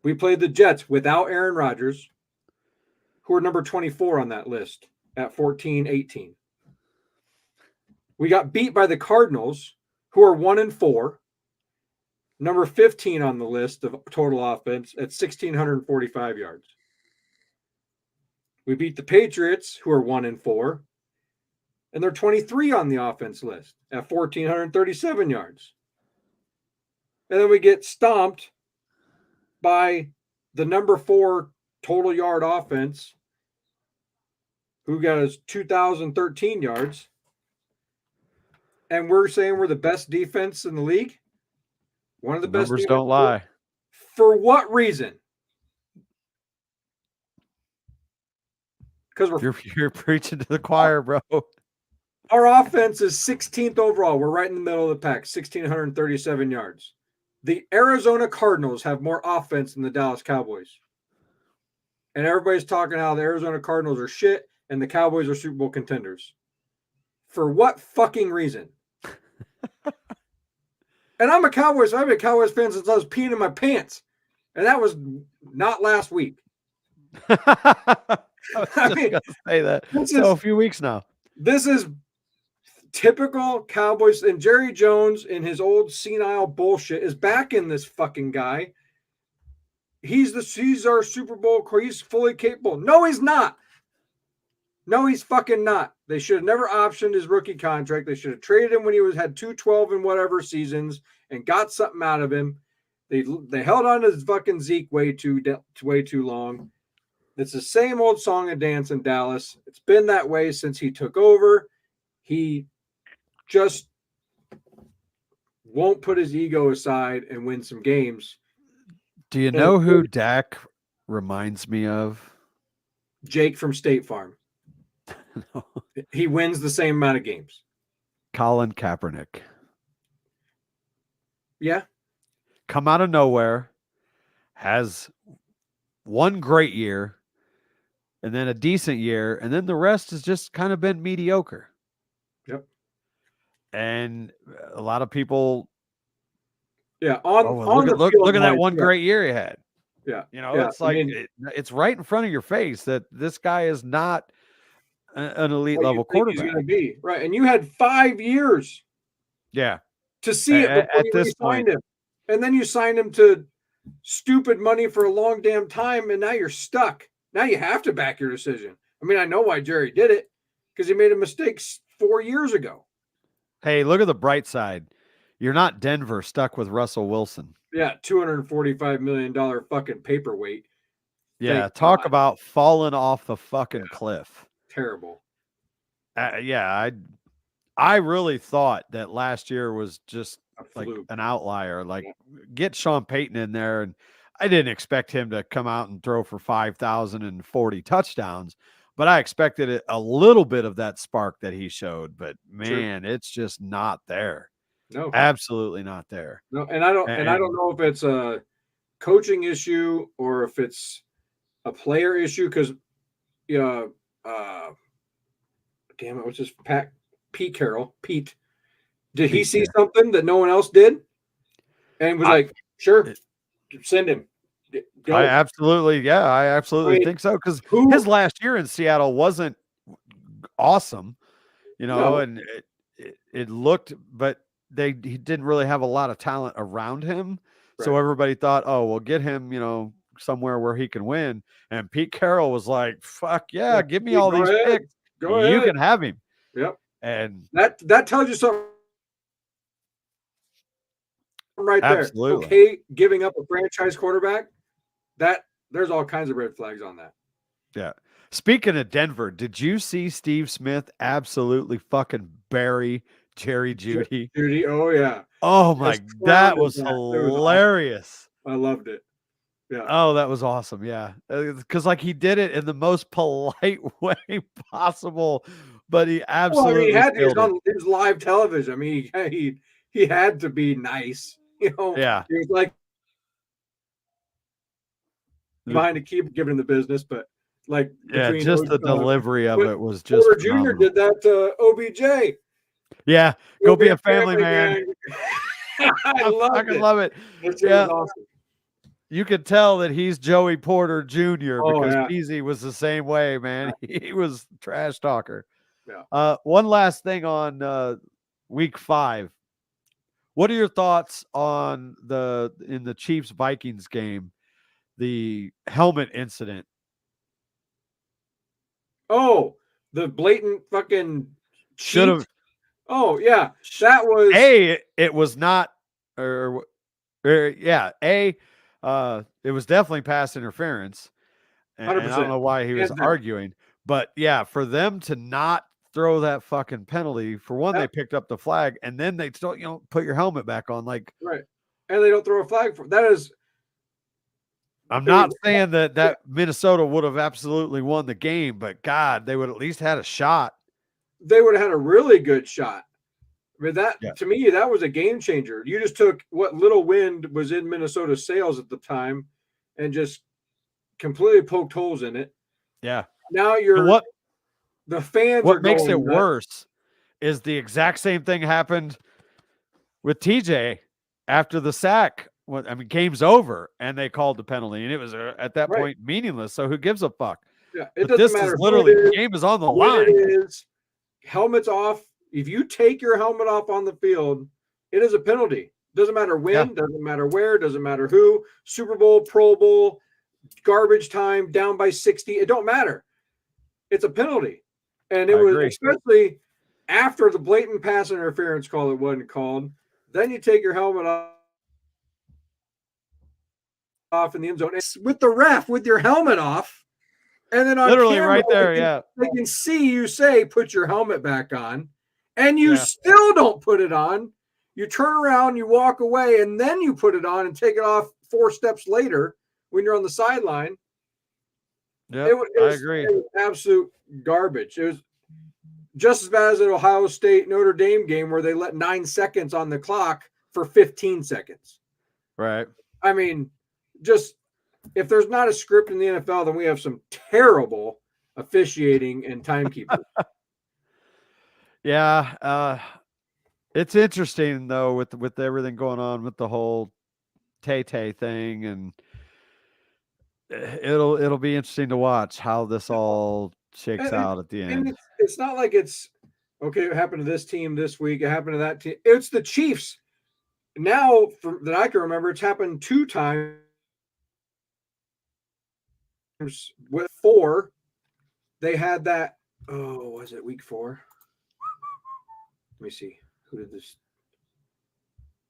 We played the Jets without Aaron Rodgers, who are number 24 on that list at 14-18. We got beat by the Cardinals, who are 1-4, number 15 on the list of total offense at 1,645 yards. We beat the Patriots, who are 1-4, and they're 23 on the offense list at 1,437 yards. And then we get stomped by the number 4 total yard offense, who got us 2,013 yards. And we're saying we're the best defense in the league? One of the best numbers don't lie. For what reason? Because you're preaching to the choir, bro. Our offense is 16th overall. We're right in the middle of the pack, 1,637 yards. The Arizona Cardinals have more offense than the Dallas Cowboys. And everybody's talking how the Arizona Cardinals are shit and the Cowboys are Super Bowl contenders. For what fucking reason? And I'm a Cowboys fan. I've been a Cowboys fan since I was peeing in my pants. And that was not last week. I was just going to say that. So a few weeks now. This is typical Cowboys. And Jerry Jones in his old senile bullshit is back in this fucking guy. He's our Super Bowl. He's fully capable. No, he's not. No, he's fucking not. They should have never optioned his rookie contract. They should have traded him when he had 212 and whatever seasons and got something out of him. They held on to fucking Zeke way too long. It's the same old song and dance in Dallas. It's been that way since he took over. He just won't put his ego aside and win some games. Do you know who Dak reminds me of? Jake from State Farm. No. He wins the same amount of games. Colin Kaepernick. Yeah. Come out of nowhere, has one great year, and then a decent year, and then the rest has just kind of been mediocre. Yep. And a lot of people, look at that one great year he had. Yeah, it's like it's right in front of your face that this guy is not an elite level quarterback. He's going to be right, and you had 5 years. Yeah, to see it before you signed him, and then you signed him to stupid money for a long damn time, and now you're stuck. Now you have to back your decision. I mean, I know why Jerry did it, because he made a mistake 4 years ago. Hey, look at the bright side. You're not Denver stuck with Russell Wilson. Yeah, $245 million fucking paperweight. Yeah, talk about falling off the fucking cliff. Terrible. I really thought that last year was just like an outlier. Like, get Sean Payton in there, and I didn't expect him to come out and throw for 5,040 touchdowns, but I expected a little bit of that spark that he showed. But man, it's just not there. No, absolutely not there. No, and I don't know if it's a coaching issue or if it's a player issue. Because, damn it, what's his Pete Carroll? Pete, did he see something that no one else did? And was like, sure, send him. Go. I absolutely think so. Because his last year in Seattle wasn't awesome, and it looked, but he didn't really have a lot of talent around him. Right. So everybody thought, oh, we'll get him, somewhere where he can win. And Pete Carroll was like, fuck yeah, give me all these picks. Go ahead. You can have him. Yep. And that tells you something right there. Absolutely. Okay, giving up a franchise quarterback, that there's all kinds of red flags on that. Yeah. Speaking of Denver, did you see Steve Smith absolutely fucking bury Jerry Jeudy? Oh yeah. Oh my, that was hilarious. I loved it. Yeah. Oh, that was awesome. Yeah. Because he did it in the most polite way possible, but he absolutely he had to on his live television. I mean, he had to be nice. Yeah. He was like trying to keep giving him the business, but just the delivery of it was just Porter Jr. did that to OBJ. Yeah, go be a family man. I love it. Yeah, awesome. You could tell that he's Joey Porter Jr. because Peasy was the same way, man. He was trash talker. Yeah. One last thing on week 5. What are your thoughts on in the Chiefs Vikings game, the helmet incident? Oh, the blatant fucking should have. Oh yeah, that was it was not, it was definitely pass interference, and I don't know why he was arguing, but yeah, for them to not throw that fucking penalty, for one, they picked up the flag, and then they still, put your helmet back on, right, and they don't throw a flag for that. Is I'm not saying that Minnesota would have absolutely won the game, but God, they would at least had a shot. They would have had a really good shot. I mean, to me, that was a game changer. You just took what little wind was in Minnesota's sails at the time and just completely poked holes in it. Yeah. Now the fans. What makes it worse is the exact same thing happened with TJ after the sack. Game's over, and they called the penalty, and it was at that point meaningless. So who gives a fuck? Yeah, it doesn't matter. Literally, the game is on the line. It is. Helmets off, If you take your helmet off on the field, it is a penalty. Doesn't matter when, doesn't matter where, doesn't matter who. Super Bowl, Pro Bowl, garbage time, down by 60. It don't matter. It's a penalty. And it was agree. especially after the blatant pass interference call that wasn't called. Then you take your helmet off in the end zone. It's with the ref with your helmet off. And then on Literally camera, right there, they can see you say, put your helmet back on. And you still don't put it on. You turn around, you walk away, and then you put it on and take it off 4 steps later when you're on the sideline. Yeah, I agree. It was absolute garbage. It was just as bad as an Ohio State Notre Dame game where they let 9 seconds on the clock for 15 seconds. Right. I mean, just if there's not a script in the NFL, then we have some terrible officiating and timekeepers. Yeah, it's interesting though with everything going on with the whole Tay thing, and it'll be interesting to watch how this all shakes out at the end. And it's not like it's okay. It happened to this team this week. It happened to that team. It's the Chiefs. Now, that I can remember, it's happened 2 times. With 4, they had that. Oh, was it week 4? Let me see. Who did this?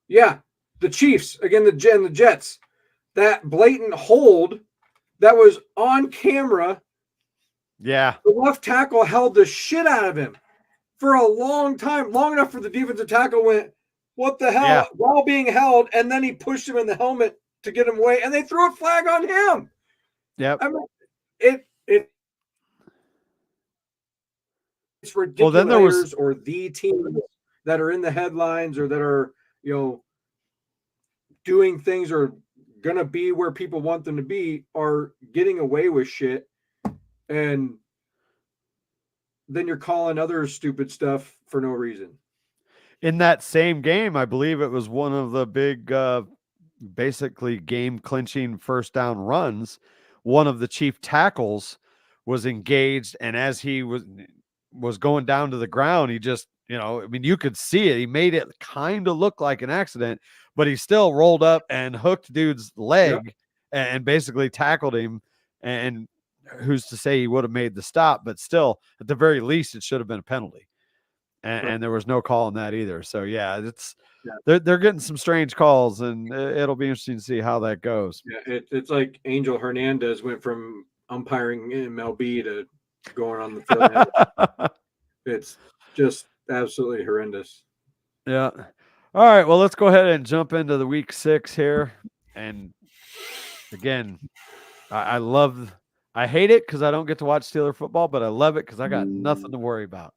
Yeah, the Chiefs again. The Jets. That blatant hold that was on camera. Yeah, the left tackle held the shit out of him for a long time, long enough for the defensive tackle went, "What the hell?" while being held, and then he pushed him in the helmet to get him away, and they threw a flag on him. Yep. I mean, it's ridiculous. Well, then there was or the teams that are in the headlines or that are doing things or gonna be where people want them to be are getting away with shit, and then you're calling other stupid stuff for no reason. In that same game, I believe it was one of the big, basically game clinching first down runs. One of the chief tackles was engaged, and as he was going down to the ground, he just, I mean, you could see it. He made it kind of look like an accident, but he still rolled up and hooked dude's leg and basically tackled him. And who's to say he would have made the stop, but still, at the very least, it should have been a penalty. And there was no call on that either. So yeah, they're getting some strange calls, and it'll be interesting to see how that goes. Yeah, it's like Angel Hernandez went from umpiring MLB to going on the field. It's just absolutely horrendous. Yeah. All right. Well, let's go ahead and jump into the week 6 here. And again, I hate it because I don't get to watch Steeler football, but I love it because I got nothing to worry about.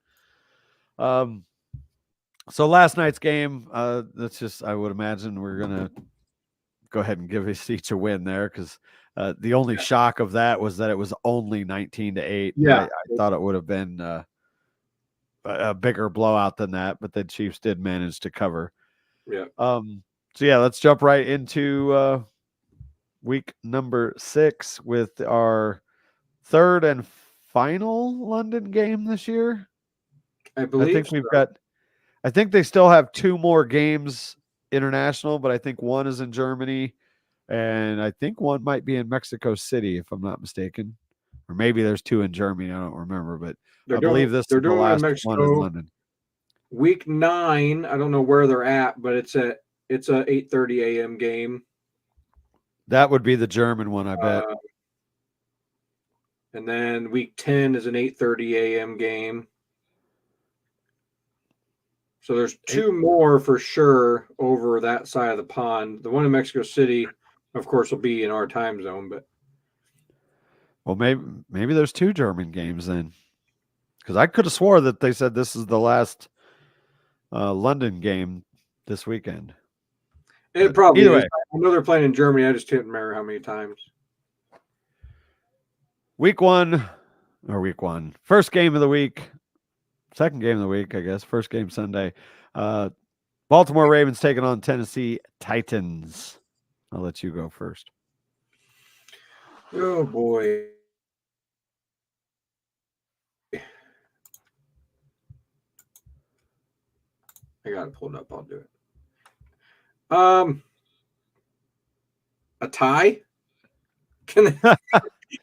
So last night's game, that's just, I would imagine we're going to go ahead and give us each a win there because the only shock of that was that it was only 19-8. Yeah. I thought it would have been a bigger blowout than that, but the Chiefs did manage to cover. Yeah. So yeah, let's jump right into week number 6 with our third and final London game this year. I believe I think they still have 2 more games international, but I think one is in Germany, and I think one might be in Mexico City, if I'm not mistaken. Or maybe there's 2 in Germany. I don't remember, but I believe this is the last one in London. Week 9, I don't know where they're at, but it's a 8:30 a.m. game. That would be the German one, I bet. And then week 10 is an 8:30 a.m. game. So there's 2 more for sure over that side of the pond. The one in Mexico City, of course, will be in our time zone, but well, maybe there's 2 German games then, because I could have swore that they said this is the last London game this weekend. It probably is. I know they're playing in Germany. I just can't remember how many times. Week 1, first game of the week, second game of the week, I guess. First game Sunday. Baltimore Ravens taking on Tennessee Titans. I'll let you go first. Oh boy. I got it pulled up. I'll do it. A tie? Can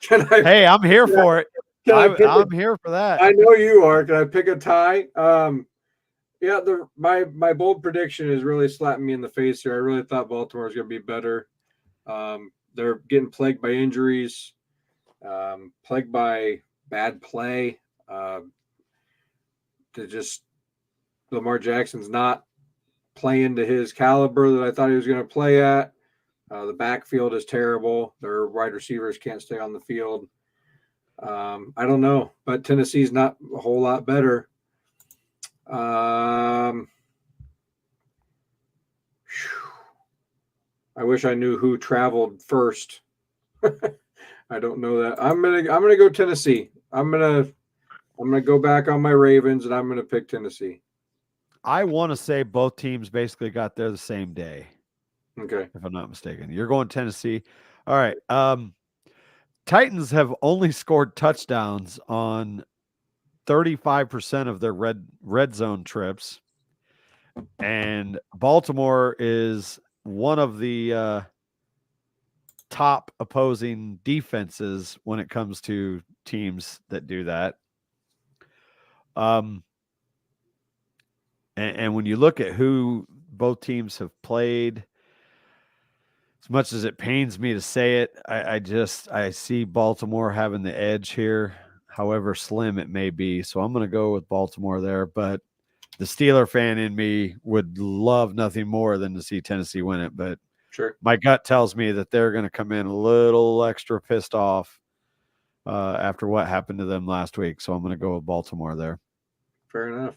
can I Hey, I'm here can for it. can I pick I'm here for that. I know you are. Can I pick a tie? Yeah, my bold prediction is really slapping me in the face here. I really thought Baltimore was going to be better. They're getting plagued by injuries, plagued by bad play. To just Lamar Jackson's not playing to his caliber that I thought he was going to play at. The backfield is terrible. Their wide receivers can't stay on the field. I don't know, but Tennessee's not a whole lot better. I wish I knew who traveled first. I don't know that. I'm gonna go Tennessee. I'm gonna go back on my Ravens and I'm gonna pick Tennessee. I want to say both teams basically got there the same day, Okay. if I'm not mistaken. You're going Tennessee. All right. Titans have only scored touchdowns on 35% of their red zone trips. And Baltimore is one of the top opposing defenses when it comes to teams that do that. And when you look at who both teams have played, as much as it pains me to say it, I see Baltimore having the edge here, however slim it may be. So I'm going to go with Baltimore there. But the Steeler fan in me would love nothing more than to see Tennessee win it. But Sure. my gut tells me that they're going to come in a little extra pissed off after what happened to them last week. So I'm going to go with Baltimore there. Fair enough.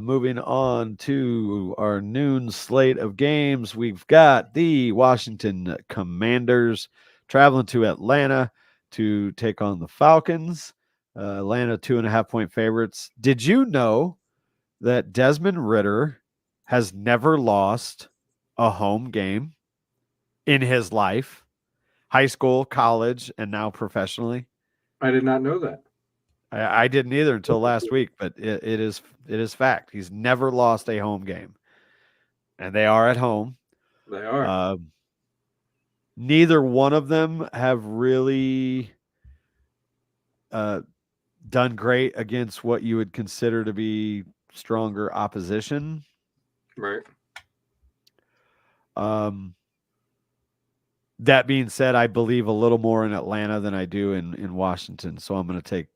Moving on to our noon slate of games, we've got the Washington Commanders traveling to Atlanta to take on the Falcons. Atlanta 2.5-point favorites. Did you know that Desmond Ridder has never lost a home game in his life? High school, college, and now professionally. I did not know that. I didn't either until last week, but it is fact. He's never lost a home game, and they are at home. They are. Neither one of them have really done great against what you would consider to be stronger opposition. Right. That being said, I believe a little more in Atlanta than I do in Washington, so I'm going to take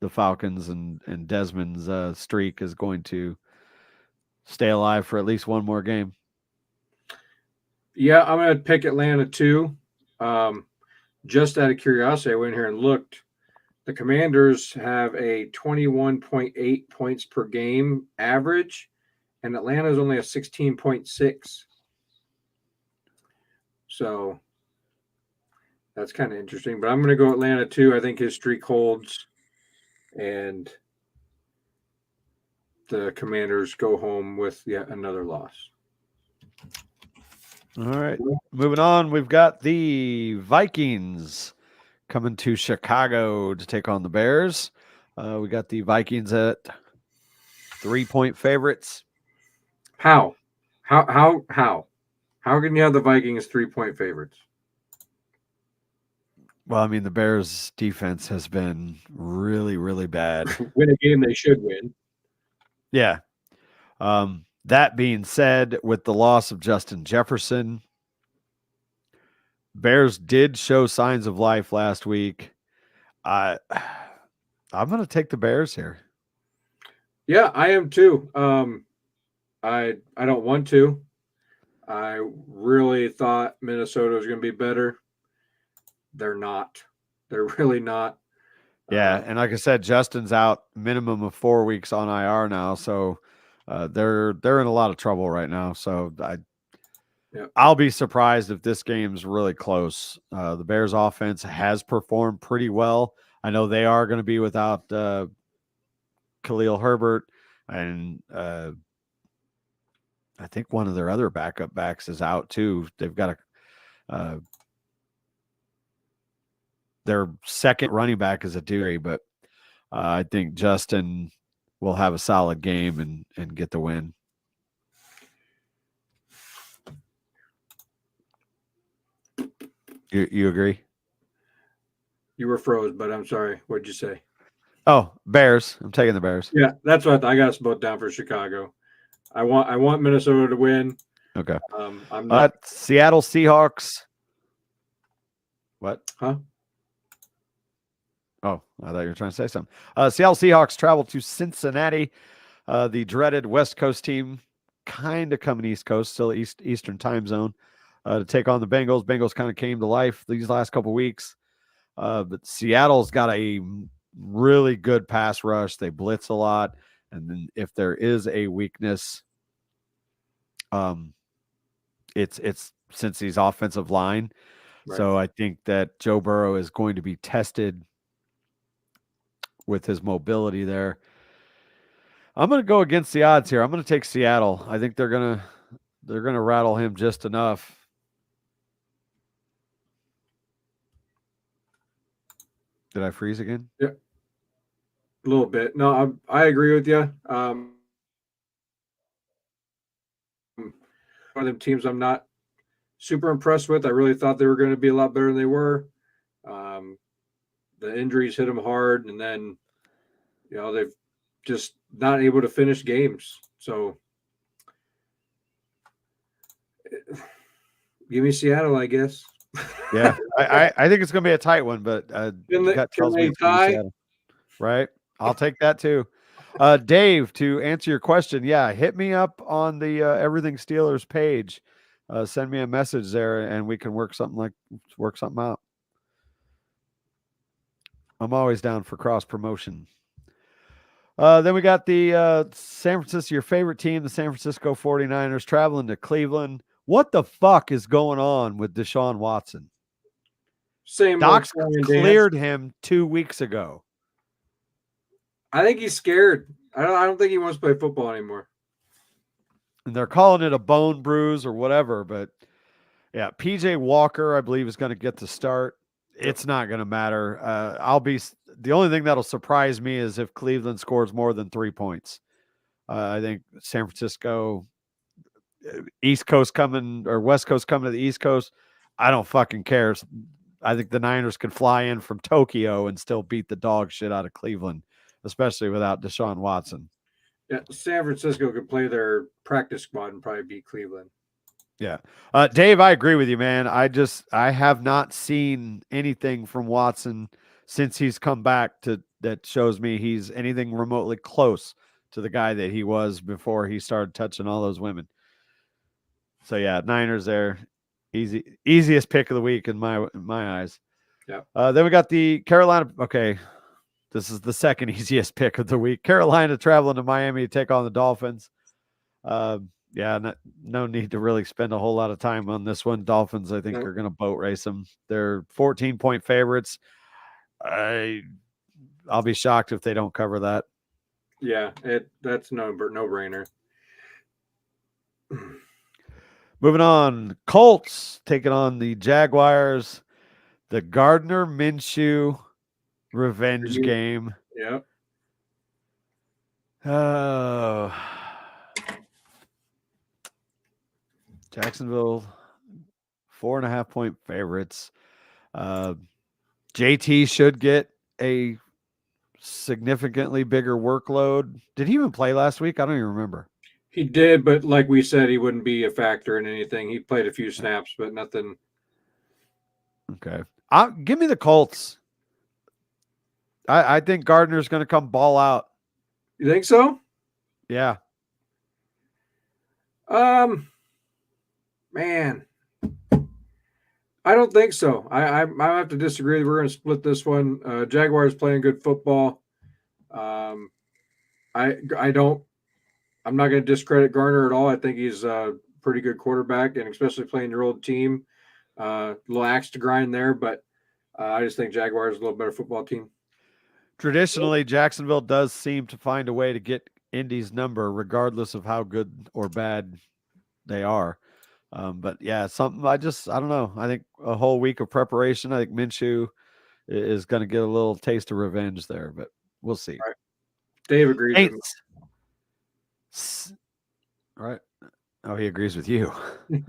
the Falcons, and Desmond's streak is going to stay alive for at least one more game. Yeah, I'm going to pick Atlanta too. Just out of curiosity, I went here and looked. The Commanders have a 21.8 points per game average, and Atlanta is only a 16.6. So that's kind of interesting. But I'm going to go Atlanta too. I think his streak holds, and the Commanders go home with yet another loss. All right. Moving on, we've got the Vikings coming to Chicago to take on the Bears. We got the Vikings at 3-point favorites. How can you have the Vikings 3-point favorites? Well, I mean, the Bears defense has been really, really bad. Win a game they should win. Yeah. That being said, with the loss of Justin Jefferson, Bears did show signs of life last week. I'm going to take the Bears here. Yeah, I am too. I don't want to. I really thought Minnesota was going to be better. They're not. They're really not. Yeah, and like I said, Justin's out minimum of 4 weeks on IR now, so they're in a lot of trouble right now. So I'll be surprised if this game's really close. The Bears offense has performed pretty well. I know they are going to be without Khalil Herbert, and I think one of their other backup backs is out too. They've got their second running back is a Dewey, but I think Justin will have a solid game and get the win. You agree? You were froze, but I'm sorry. What'd you say? Oh, Bears. I'm taking the Bears. Yeah, that's what I got us both down for Chicago. I want Minnesota to win. Okay. I'm not. Seattle Seahawks. What? Huh? Oh, I thought you were trying to say something. Seattle Seahawks travel to Cincinnati, the dreaded West Coast team, kind of coming East Coast, still Eastern time zone, to take on the Bengals. Bengals kind of came to life these last couple weeks, but Seattle's got a really good pass rush. They blitz a lot, and then if there is a weakness, it's Cincy's offensive line. Right. So I think that Joe Burrow is going to be tested with his mobility there. I'm going to go against the odds here. I'm going to take Seattle. I think they're going to rattle him just enough. Did I freeze again? Yeah, a little bit. No, I agree with you. One of them teams I'm not super impressed with. I really thought they were going to be a lot better than they were. The injuries hit them hard, and then they've just not able to finish games. So give me Seattle, I guess. Yeah, I think it's going to be a tight one, but gut tells me it's going to be Seattle. Right? I'll take that too. Dave, to answer your question, yeah, hit me up on the Everything Steelers page. Send me a message there, and we can work something out. I'm always down for cross promotion. Then we got the San Francisco, your favorite team, the San Francisco 49ers, traveling to Cleveland. What the fuck is going on with Deshaun Watson? Same Doc's cleared him 2 weeks ago. I think he's scared. I don't think he wants to play football anymore. And they're calling it a bone bruise or whatever, but yeah, PJ Walker, I believe, is going to get the start. It's not going to matter. The only thing that'll surprise me is if Cleveland scores more than 3 points. I think San Francisco, East Coast coming or West Coast coming to the East Coast, I don't fucking care. I think the Niners could fly in from Tokyo and still beat the dog shit out of Cleveland, especially without Deshaun Watson. Yeah, San Francisco could play their practice squad and probably beat Cleveland. Yeah. Dave, I agree with you, man. I have not seen anything from Watson since he's come back that shows me he's anything remotely close to the guy that he was before he started touching all those women. So yeah, Niners there. Easiest pick of the week in my eyes. Yeah. Then we got the Carolina. Okay. This is the second easiest pick of the week. Carolina traveling to Miami to take on the Dolphins. Yeah, no need to really spend a whole lot of time on this one. Dolphins, I think, are going to boat race them. They're 14-point favorites. I'll be shocked if they don't cover that. Yeah, that's no brainer. Moving on, Colts taking on the Jaguars. The Gardner Minshew revenge game. Yeah. Oh. Jacksonville, 4.5-point favorites. JT should get a significantly bigger workload. Did he even play last week? I don't even remember. He did, but like we said, he wouldn't be a factor in anything. He played a few snaps, but nothing. Okay. Give me the Colts. I think Gardner's going to come ball out. You think so? Yeah. Man, I don't think so. I have to disagree. We're going to split this one. Jaguars playing good football. I'm not going to discredit Garner at all. I think he's a pretty good quarterback, and especially playing your old team. Little axe to grind there, but I just think Jaguars is a little better football team. Traditionally, Jacksonville does seem to find a way to get Indy's number, regardless of how good or bad they are. But yeah, I don't know. I think a whole week of preparation. I think Minshew is going to get a little taste of revenge there, but we'll see. Right. Dave agrees with Saints. Right. Oh, he agrees with you. me.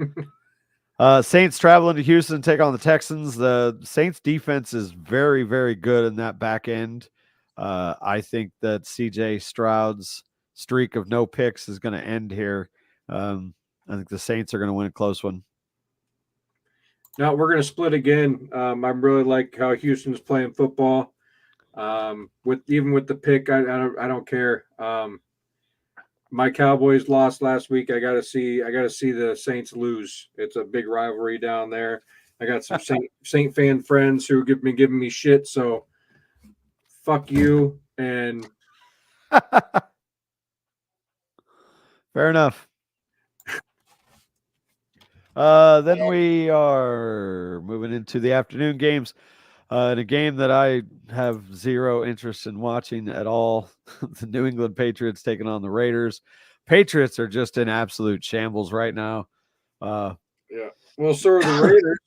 Saints traveling to Houston to take on the Texans. The Saints defense is very, very good in that back end. I think that CJ Stroud's streak of no picks is going to end here. I think the Saints are going to win a close one. No, we're going to split again. I really like how Houston's playing football. With the pick, I don't care. My Cowboys lost last week. I got to see the Saints lose. It's a big rivalry down there. I got some Saint fan friends who been giving me shit. So fuck you. And fair enough. Then we are moving into the afternoon games. In a game that I have zero interest in watching at all, the New England Patriots taking on the Raiders. Patriots are just in absolute shambles right now. Yeah. Well, so are the Raiders.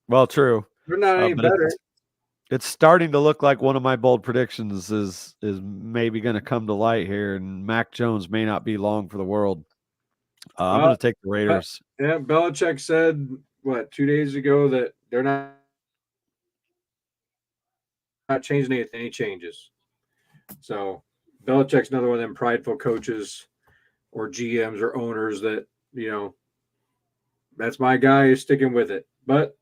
Well, true. They're not any better. It's starting to look like one of my bold predictions is maybe going to come to light here, and Mac Jones may not be long for the world. I'm going to take the Raiders. Yeah, Belichick said, 2 days ago that they're not changing anything. Any changes. So Belichick's another one of them prideful coaches or GMs or owners that, that's my guy is sticking with it. But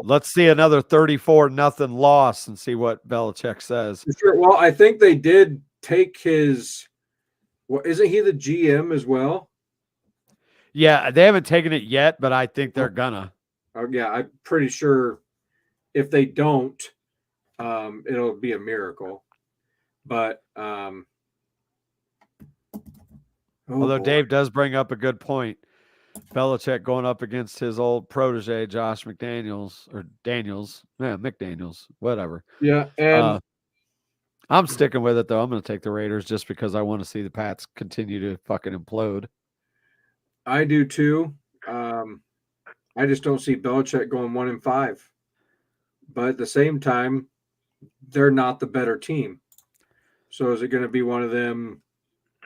let's see another 34-0 loss and see what Belichick says. Sure. Well, I think they did take his. Well, isn't he the GM as well? Yeah, they haven't taken it yet, but I think they're gonna. Oh yeah, I'm pretty sure. If they don't, it'll be a miracle. But although Dave does bring up a good point, Belichick going up against his old protege Josh McDaniels or Daniels, McDaniels, whatever. Yeah, and I'm sticking with it though. I'm going to take the Raiders just because I want to see the Pats continue to fucking implode. I do too. I just don't see Belichick going 1-5. But at the same time, they're not the better team. So is it going to be one of them?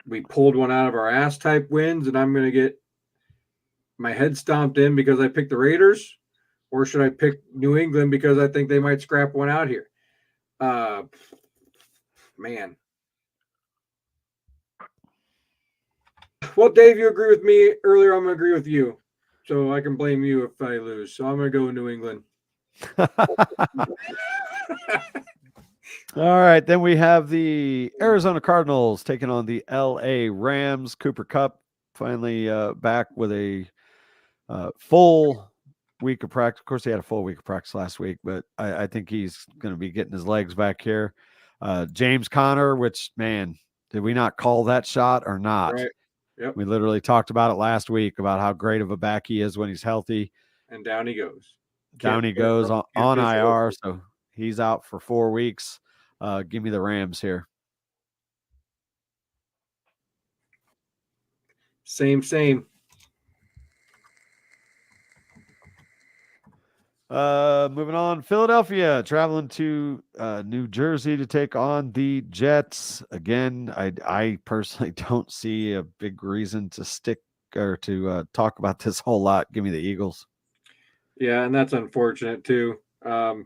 We pulled one out of our ass type wins, and I'm going to get my head stomped in because I picked the Raiders, or should I pick New England because I think they might scrap one out here? Man. Well, Dave, you agree with me earlier. I'm going to agree with you. So I can blame you if I lose. So I'm going to go with New England. All right. Then we have the Arizona Cardinals taking on the LA Rams. Cooper Kupp finally back with a full week of practice. Of course, he had a full week of practice last week, but I think he's going to be getting his legs back here. James Conner, which, man, did we not call that shot or not? Right. Yep. We literally talked about it last week about how great of a back he is when he's healthy. And down he goes. Down he goes on IR, so he's out for 4 weeks. Give me the Rams here. Same. Moving on, Philadelphia traveling to New Jersey to take on the Jets. Again, I personally don't see a big reason to stick or to talk about this whole lot. Give me the Eagles. Yeah, and that's unfortunate too. I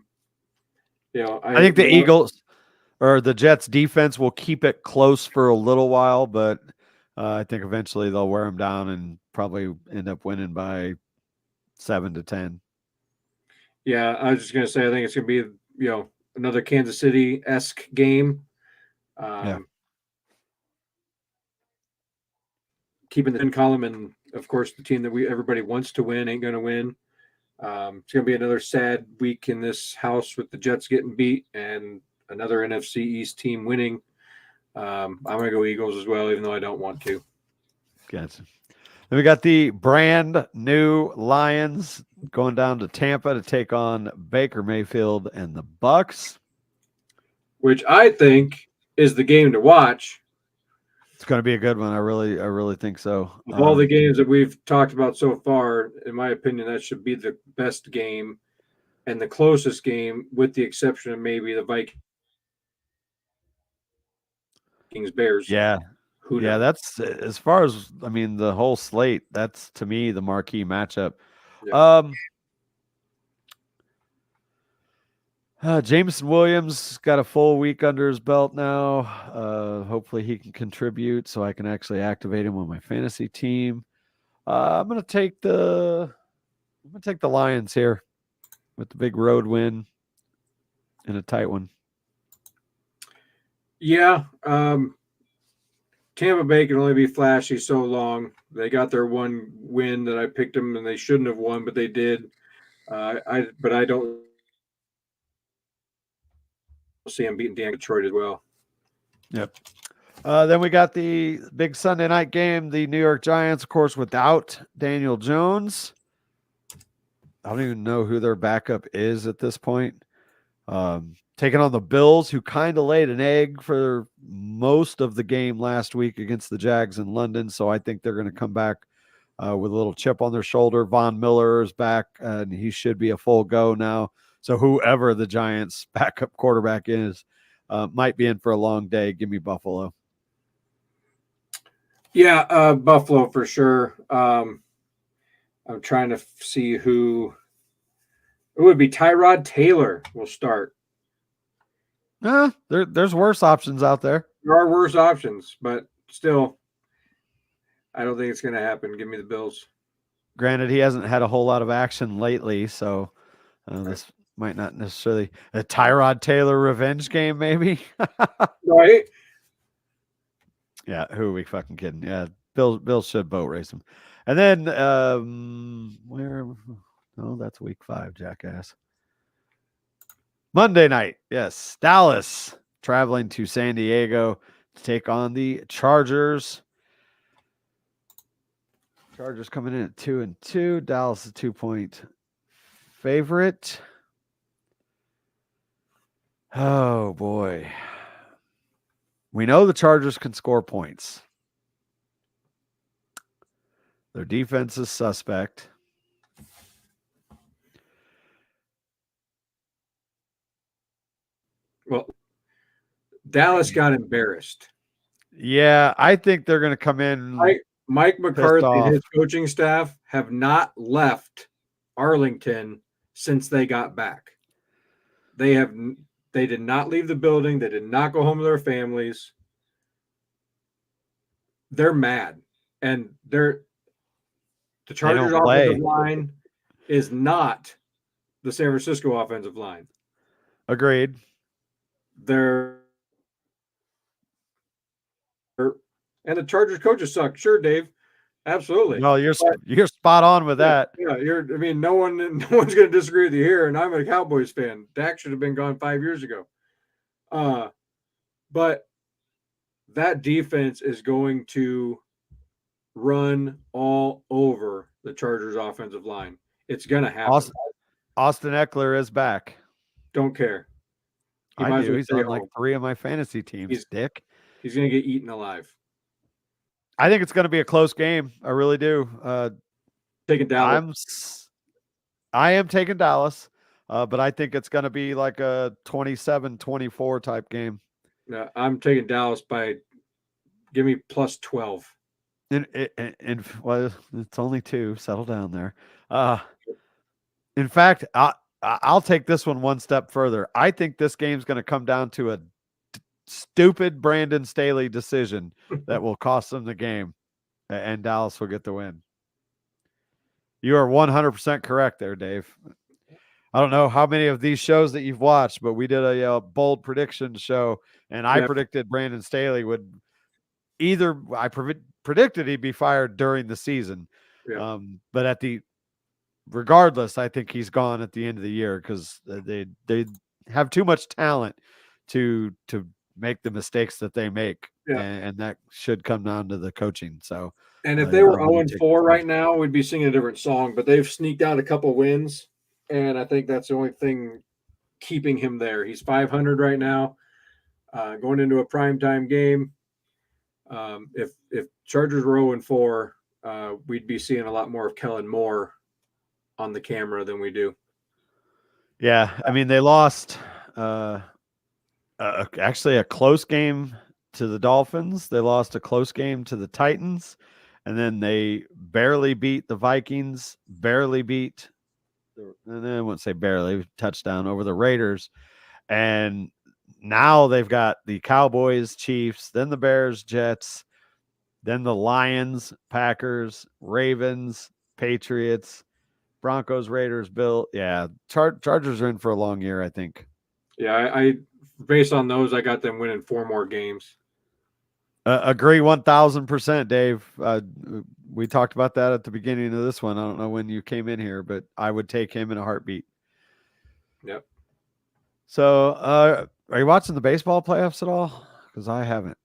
think the Eagles or the Jets defense will keep it close for a little while, but I think eventually they'll wear them down and probably end up winning by 7-10. Yeah, I was just going to say, I think it's going to be, another Kansas City-esque game. Keeping the 10 column, and of course, the team that everybody wants to win ain't going to win. It's going to be another sad week in this house with the Jets getting beat and another NFC East team winning. I'm going to go Eagles as well, even though I don't want to. Gotcha. Then we got the brand new Lions going down to Tampa to take on Baker Mayfield and the Bucks, which I think is the game to watch. It's going to be a good one. I really think so. Of all the games that we've talked about so far, in my opinion, that should be the best game and the closest game, with the exception of maybe the Vikings Vikings, Bears. Yeah. Who Yeah, knows? that's as far as I mean the whole slate. That's to me the marquee matchup. Yeah. Jameson Williams got a full week under his belt now. Hopefully he can contribute so I can actually activate him on my fantasy team. I'm gonna take the Lions here with the big road win and a tight one. Yeah. Tampa Bay can only be flashy so long. They got their one win that I picked them, and they shouldn't have won, but they did. But I don't see them beating Detroit as well. Yep. Then we got the big Sunday night game, the New York Giants, of course, without Daniel Jones. I don't even know who their backup is at this point. Taking on the Bills, who kind of laid an egg for most of the game last week against the Jags in London. So I think they're going to come back with a little chip on their shoulder. Von Miller is back, and he should be a full go now. So whoever the Giants' backup quarterback is might be in for a long day. Give me Buffalo. Yeah, Buffalo for sure. I'm trying to see who it would be. Tyrod Taylor will start. There's worse options out there. There are worse options, but still, I don't think it's going to happen. Give me the Bills. Granted, he hasn't had a whole lot of action lately, so this might not necessarily a Tyrod Taylor revenge game, maybe. Right? Yeah, who are we fucking kidding? Yeah, Bills should boat race him. And then where? Oh, that's week 5, jackass. Monday night, yes, Dallas traveling to San Diego to take on the Chargers. Chargers coming in at 2-2. Dallas is a 2-point favorite. Oh boy. We know the Chargers can score points. Their defense is suspect. Well, Dallas got embarrassed. Yeah, I think they're going to come in Mike McCarthy and off. his coaching staff have not left Arlington since they got back. They did not leave the building. They did not go home to their families. They're mad. And the Chargers offensive line is not the San Francisco offensive line. Agreed. And the Chargers coaches suck. Sure, Dave. Absolutely. No, you're spot on with that. Yeah, no one's going to disagree with you here. And I'm a Cowboys fan. Dak should have been gone 5 years ago. But that defense is going to run all over the Chargers offensive line. It's going to happen. Austin Eckler is back. Don't care. I do. He's on like 3 of my fantasy teams, Dick. He's going to get eaten alive. I think it's going to be a close game. I really do. Taking Dallas. I am taking Dallas, but I think it's going to be like a 27-24 type game. Yeah, I'm taking Dallas by give me plus 12. And well, it's only 2. Settle down there. In fact, I'll take this one step further. I think this game's going to come down to a stupid Brandon Staley decision that will cost them the game, and Dallas will get the win. You are 100% correct there, Dave. I don't know how many of these shows that you've watched, but we did a bold prediction show, and I predicted Brandon Staley would predicted he'd be fired during the season. Yeah. But regardless, I think he's gone at the end of the year because they have too much talent to make the mistakes that they make. Yeah. And that should come down to the coaching. So, and if they were 0-4 right now, we'd be singing a different song, but they've sneaked out a couple wins. And I think that's the only thing keeping him there. He's 500 right now, going into a primetime game. If Chargers were 0-4, we'd be seeing a lot more of Kellen Moore on the camera than we do. Yeah, I mean they lost actually a close game to the Dolphins. They lost a close game to the Titans, and then they barely beat the Vikings, and then I wouldn't say barely, touchdown over the Raiders. And now they've got the Cowboys, Chiefs, then the Bears, Jets, then the Lions, Packers, Ravens, Patriots, Broncos, Raiders, Bill. Yeah, Chargers are in for a long year, I think. Yeah, I based on those, I got them winning 4 more games. Agree 1000%, Dave. We talked about that at the beginning of this one. I don't know when you came in here, but I would take him in a heartbeat. Yep. So, are you watching the baseball playoffs at all? Because I haven't.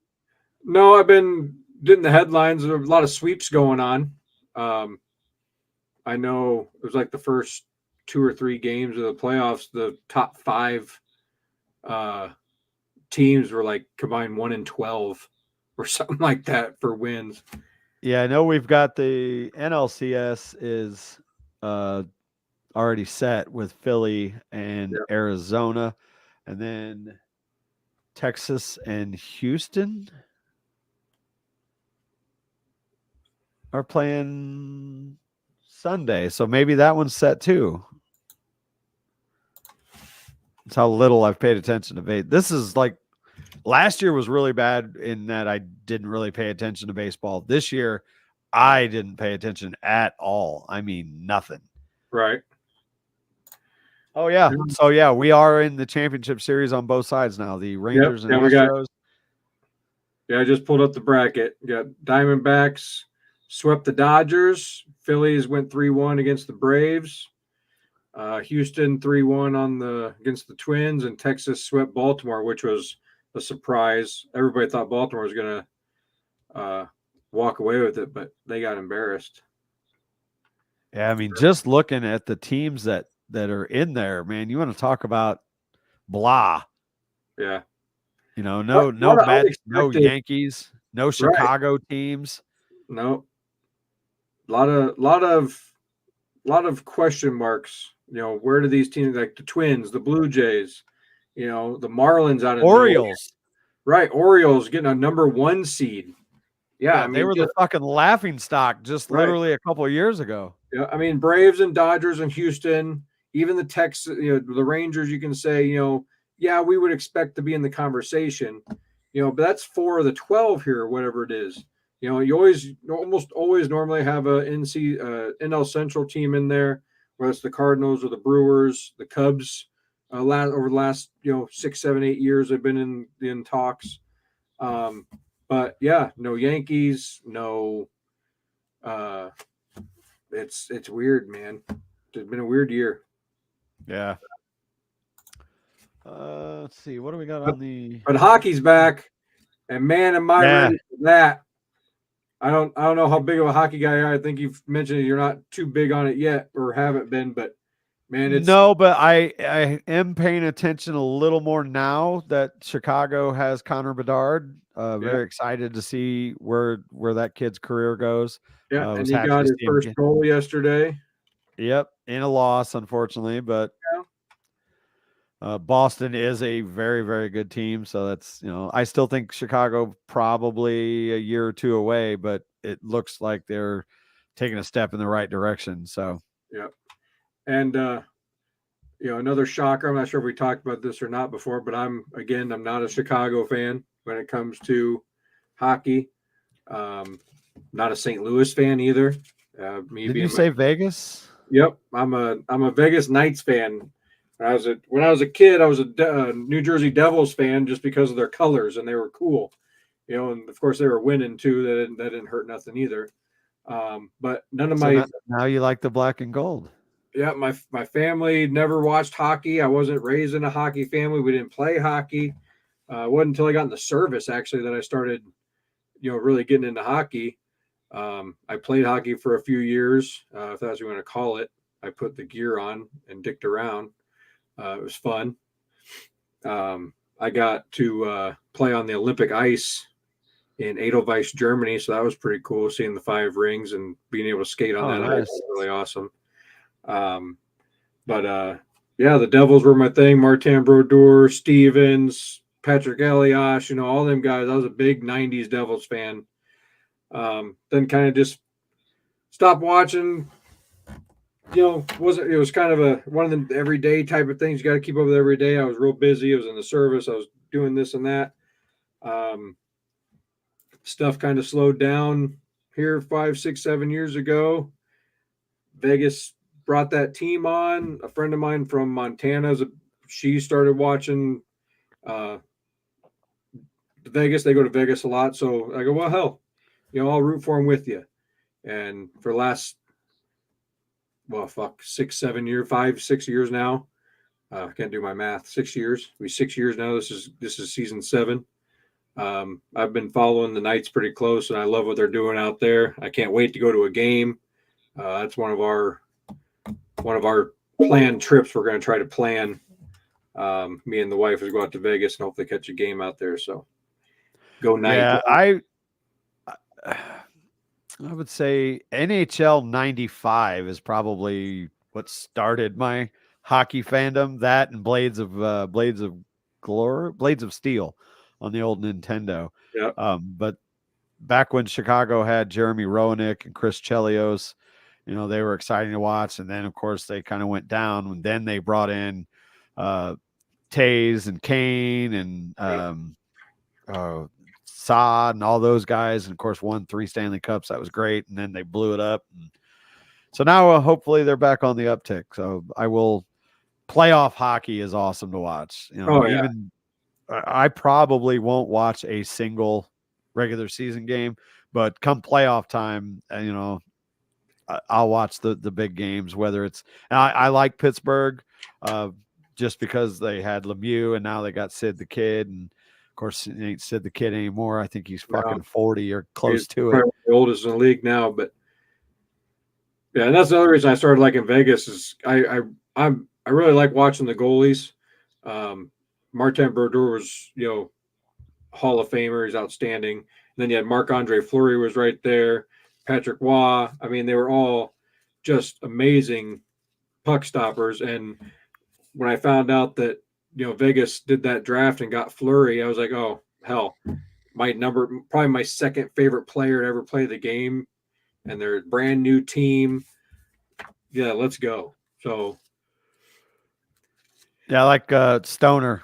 No, I've been getting the headlines. There's a lot of sweeps going on. I know it was like the first 2 or 3 games of the playoffs. The top 5 teams were like combined 1-12 or something like that for wins. Yeah, I know we've got the NLCS is already set with Philly and Arizona, and then Texas and Houston are playing Sunday. So maybe that one's set too. That's how little I've paid attention to baseball. This is like last year was really bad in that I didn't really pay attention to baseball. This year, I didn't pay attention at all. I mean, nothing. Right. Oh, yeah. So, yeah, we are in the championship series on both sides now. The Rangers and Astros. I just pulled up the bracket. We got Diamondbacks swept the Dodgers. Phillies went 3-1 against the Braves. Houston 3-1 against the Twins, and Texas swept Baltimore, which was a surprise. Everybody thought Baltimore was going to walk away with it, but they got embarrassed. Yeah, I mean, just looking at the teams that are in there, man, you want to talk about blah. Yeah. You know, no Mets, no Yankees, no Chicago teams. No. A lot of question marks. You know, where do these teams, like the Twins, the Blue Jays, you know, the Marlins out of Orioles. Nowhere. Right, Orioles getting a number 1 seed. Yeah, I mean, they were the fucking laughing stock just literally a couple of years ago. Yeah, I mean, Braves and Dodgers and Houston, even the Texas, the Rangers, you can say, yeah, we would expect to be in the conversation, but that's 4 of the 12 here, whatever it is. You almost always normally have a NL Central team in there, whether it's the Cardinals or the Brewers, the Cubs. Over the last 6, 7, 8 years, they've been in talks. But yeah, no Yankees, no. It's weird, man. It's been a weird year. Yeah. Let's see. What do we got on the? But hockey's back, and man, am I ready for that? I don't know how big of a hockey guy you are. I think you've mentioned you're not too big on it yet, or haven't been. But man, but I am paying attention a little more now that Chicago has Connor Bedard. Very excited to see where that kid's career goes. Yeah, and he got his first goal yesterday. Yep, in a loss, unfortunately, but Boston is a very, very good team. So that's, I still think Chicago probably a year or 2 away, but it looks like they're taking a step in the right direction. So, yeah. And, another shocker. I'm not sure if we talked about this or not before, but I'm not a Chicago fan when it comes to hockey. Not a St. Louis fan either. Did you say Vegas? Yep, I'm a Vegas Knights fan. When I was a kid, I was a New Jersey Devils fan just because of their colors, and they were cool, and of course they were winning too. That didn't hurt nothing either. But none of now you like the black and gold. Yeah, my family never watched hockey. I wasn't raised in a hockey family. We didn't play hockey. It wasn't until I got in the service actually that I started, really getting into hockey. I played hockey for a few years, if that's what you want to call it. I put the gear on and dicked around. It was fun. I got to play on the Olympic ice in Edelweiss, Germany, so that was pretty cool, seeing the 5 rings and being able to skate on that ice. Was really awesome. But the Devils were my thing. Martin Brodeur, Stevens, Patrick Elias, all them guys. I was a big 90s Devils fan. Then kind of just stopped watching. It was kind of one of the everyday type of things. You got to keep up with every day. I was real busy. I was in the service. I was doing this and that. Stuff kind of slowed down here 5, 6, 7 years ago. Vegas brought that team on. A friend of mine from Montana, she started watching Vegas. They go to Vegas a lot. So I go, well, hell, I'll root for them with you. And for the last, 6, 7 years, 5, 6 years now. I can't do my math. 6 years. It'll be 6 years now. This is season 7. I've been following the Knights pretty close, and I love what they're doing out there. I can't wait to go to a game. That's one of our planned trips we're going to try to plan. Me and the wife is go out to Vegas and hopefully catch a game out there. So go Knights. Yeah, I would say NHL 95 is probably what started my hockey fandom. That and Blades of Steel on the old Nintendo. Yeah. But back when Chicago had Jeremy Roenick and Chris Chelios, they were exciting to watch. And then, of course, they kind of went down. And then they brought in Taze and Kane and Saad and all those guys, and of course won 3 Stanley Cups. That was great. And then they blew it up. And so now hopefully they're back on the uptick. So playoff hockey is awesome to watch. Even I probably won't watch a single regular season game, but come playoff time, I'll watch the big games, whether it's, I like Pittsburgh just because they had Lemieux and now they got Sid the Kid. And of course, it ain't Sid the Kid anymore. I think he's fucking 40 or close to it. The oldest in the league now, but yeah, and that's the other reason I started liking Vegas is I really like watching the goalies. Martin Brodeur was, Hall of Famer. He's outstanding. And then you had Marc-Andre Fleury was right there. Patrick Waugh. I mean, they were all just amazing puck stoppers. And when I found out that, Vegas did that draft and got Fleury, I was like, oh, hell, probably my second favorite player to ever play the game. And they're a brand new team. Yeah, let's go. So. Yeah, I like Stoner.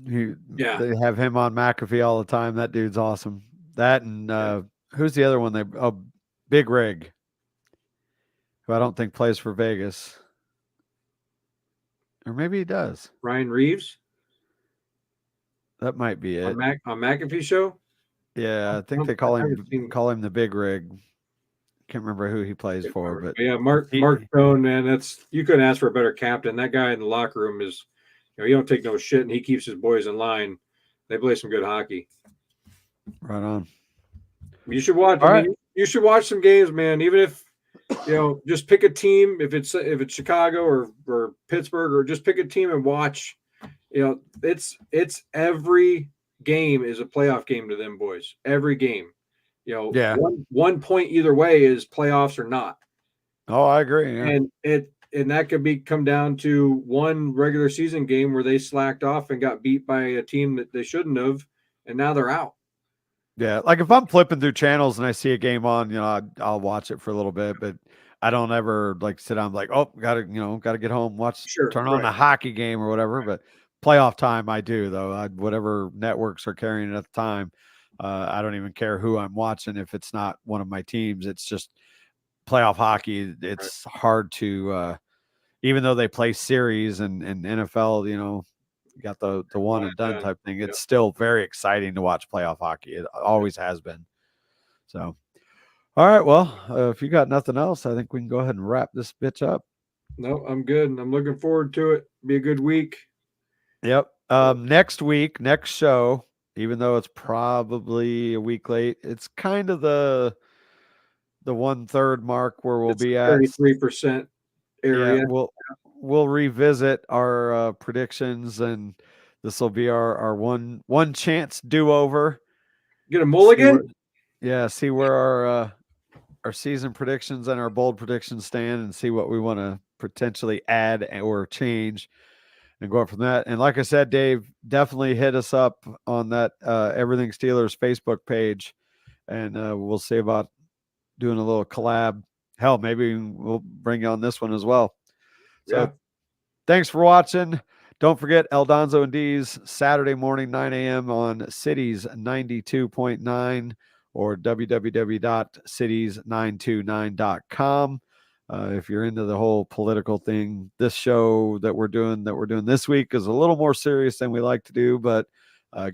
They have him on McAfee all the time. That dude's awesome. That and who's the other one? Big Rig, who I don't think plays for Vegas. Or maybe he does. Ryan Reeves? That might be it. On McAfee show? Yeah, I think they call him the Big Rig. Can't remember who he plays for, but yeah, Mark Stone, man, you couldn't ask for a better captain. That guy in the locker room is, he don't take no shit, and he keeps his boys in line. They play some good hockey. Right on. You should watch. You should watch some games, man. Even if just pick a team. If it's Chicago or Pittsburgh, or just pick a team and watch. It's every game is a playoff game to them boys. Every game. One point either way is playoffs or not. Oh, I agree. Yeah. And that could come down to one regular season game where they slacked off and got beat by a team that they shouldn't have, and now they're out. Yeah, like if I'm flipping through channels and I see a game on, I'll watch it for a little bit, but I don't ever sit down like, oh, gotta get home, turn on a hockey game or whatever. But playoff time, I do though. Whatever networks are carrying it at the time, I don't even care who I'm watching if it's not one of my teams. It's just playoff hockey. It's hard to, even though they play series and NFL, you got the one and done type thing. It's still very exciting to watch playoff hockey. It always has been. So, all right. Well, if you got nothing else, I think we can go ahead and wrap this bitch up. No, I'm good. I'm looking forward to it. Be a good week. Yep. Next show, even though it's probably a week late, it's kind of the 1/3 mark where we'll be at 33% area. Yeah, we'll revisit our predictions, and this will be our one chance do-over. Get a mulligan? See where our season predictions and our bold predictions stand, and see what we want to potentially add or change. and go up from that. And like I said, Dave, definitely hit us up on that Everything Steelers Facebook page, and we'll see about doing a little collab. Hell, maybe we'll bring you on this one as well. So Yeah. thanks for watching. Don't forget Eldonzo and Deez, Saturday morning, 9 a.m. on Cities 92.9 or www.cities929.com. If you're into the whole political thing, this show that we're doing this week is a little more serious than we like to do, but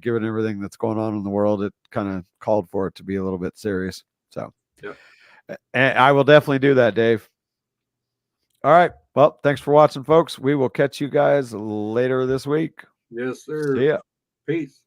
given everything that's going on in the world, it kind of called for it to be a little bit serious. So, Yep. and I will definitely do that, Dave. All right. Well, thanks for watching, folks. We will catch you guys later this week. Yes, sir. See ya. Peace.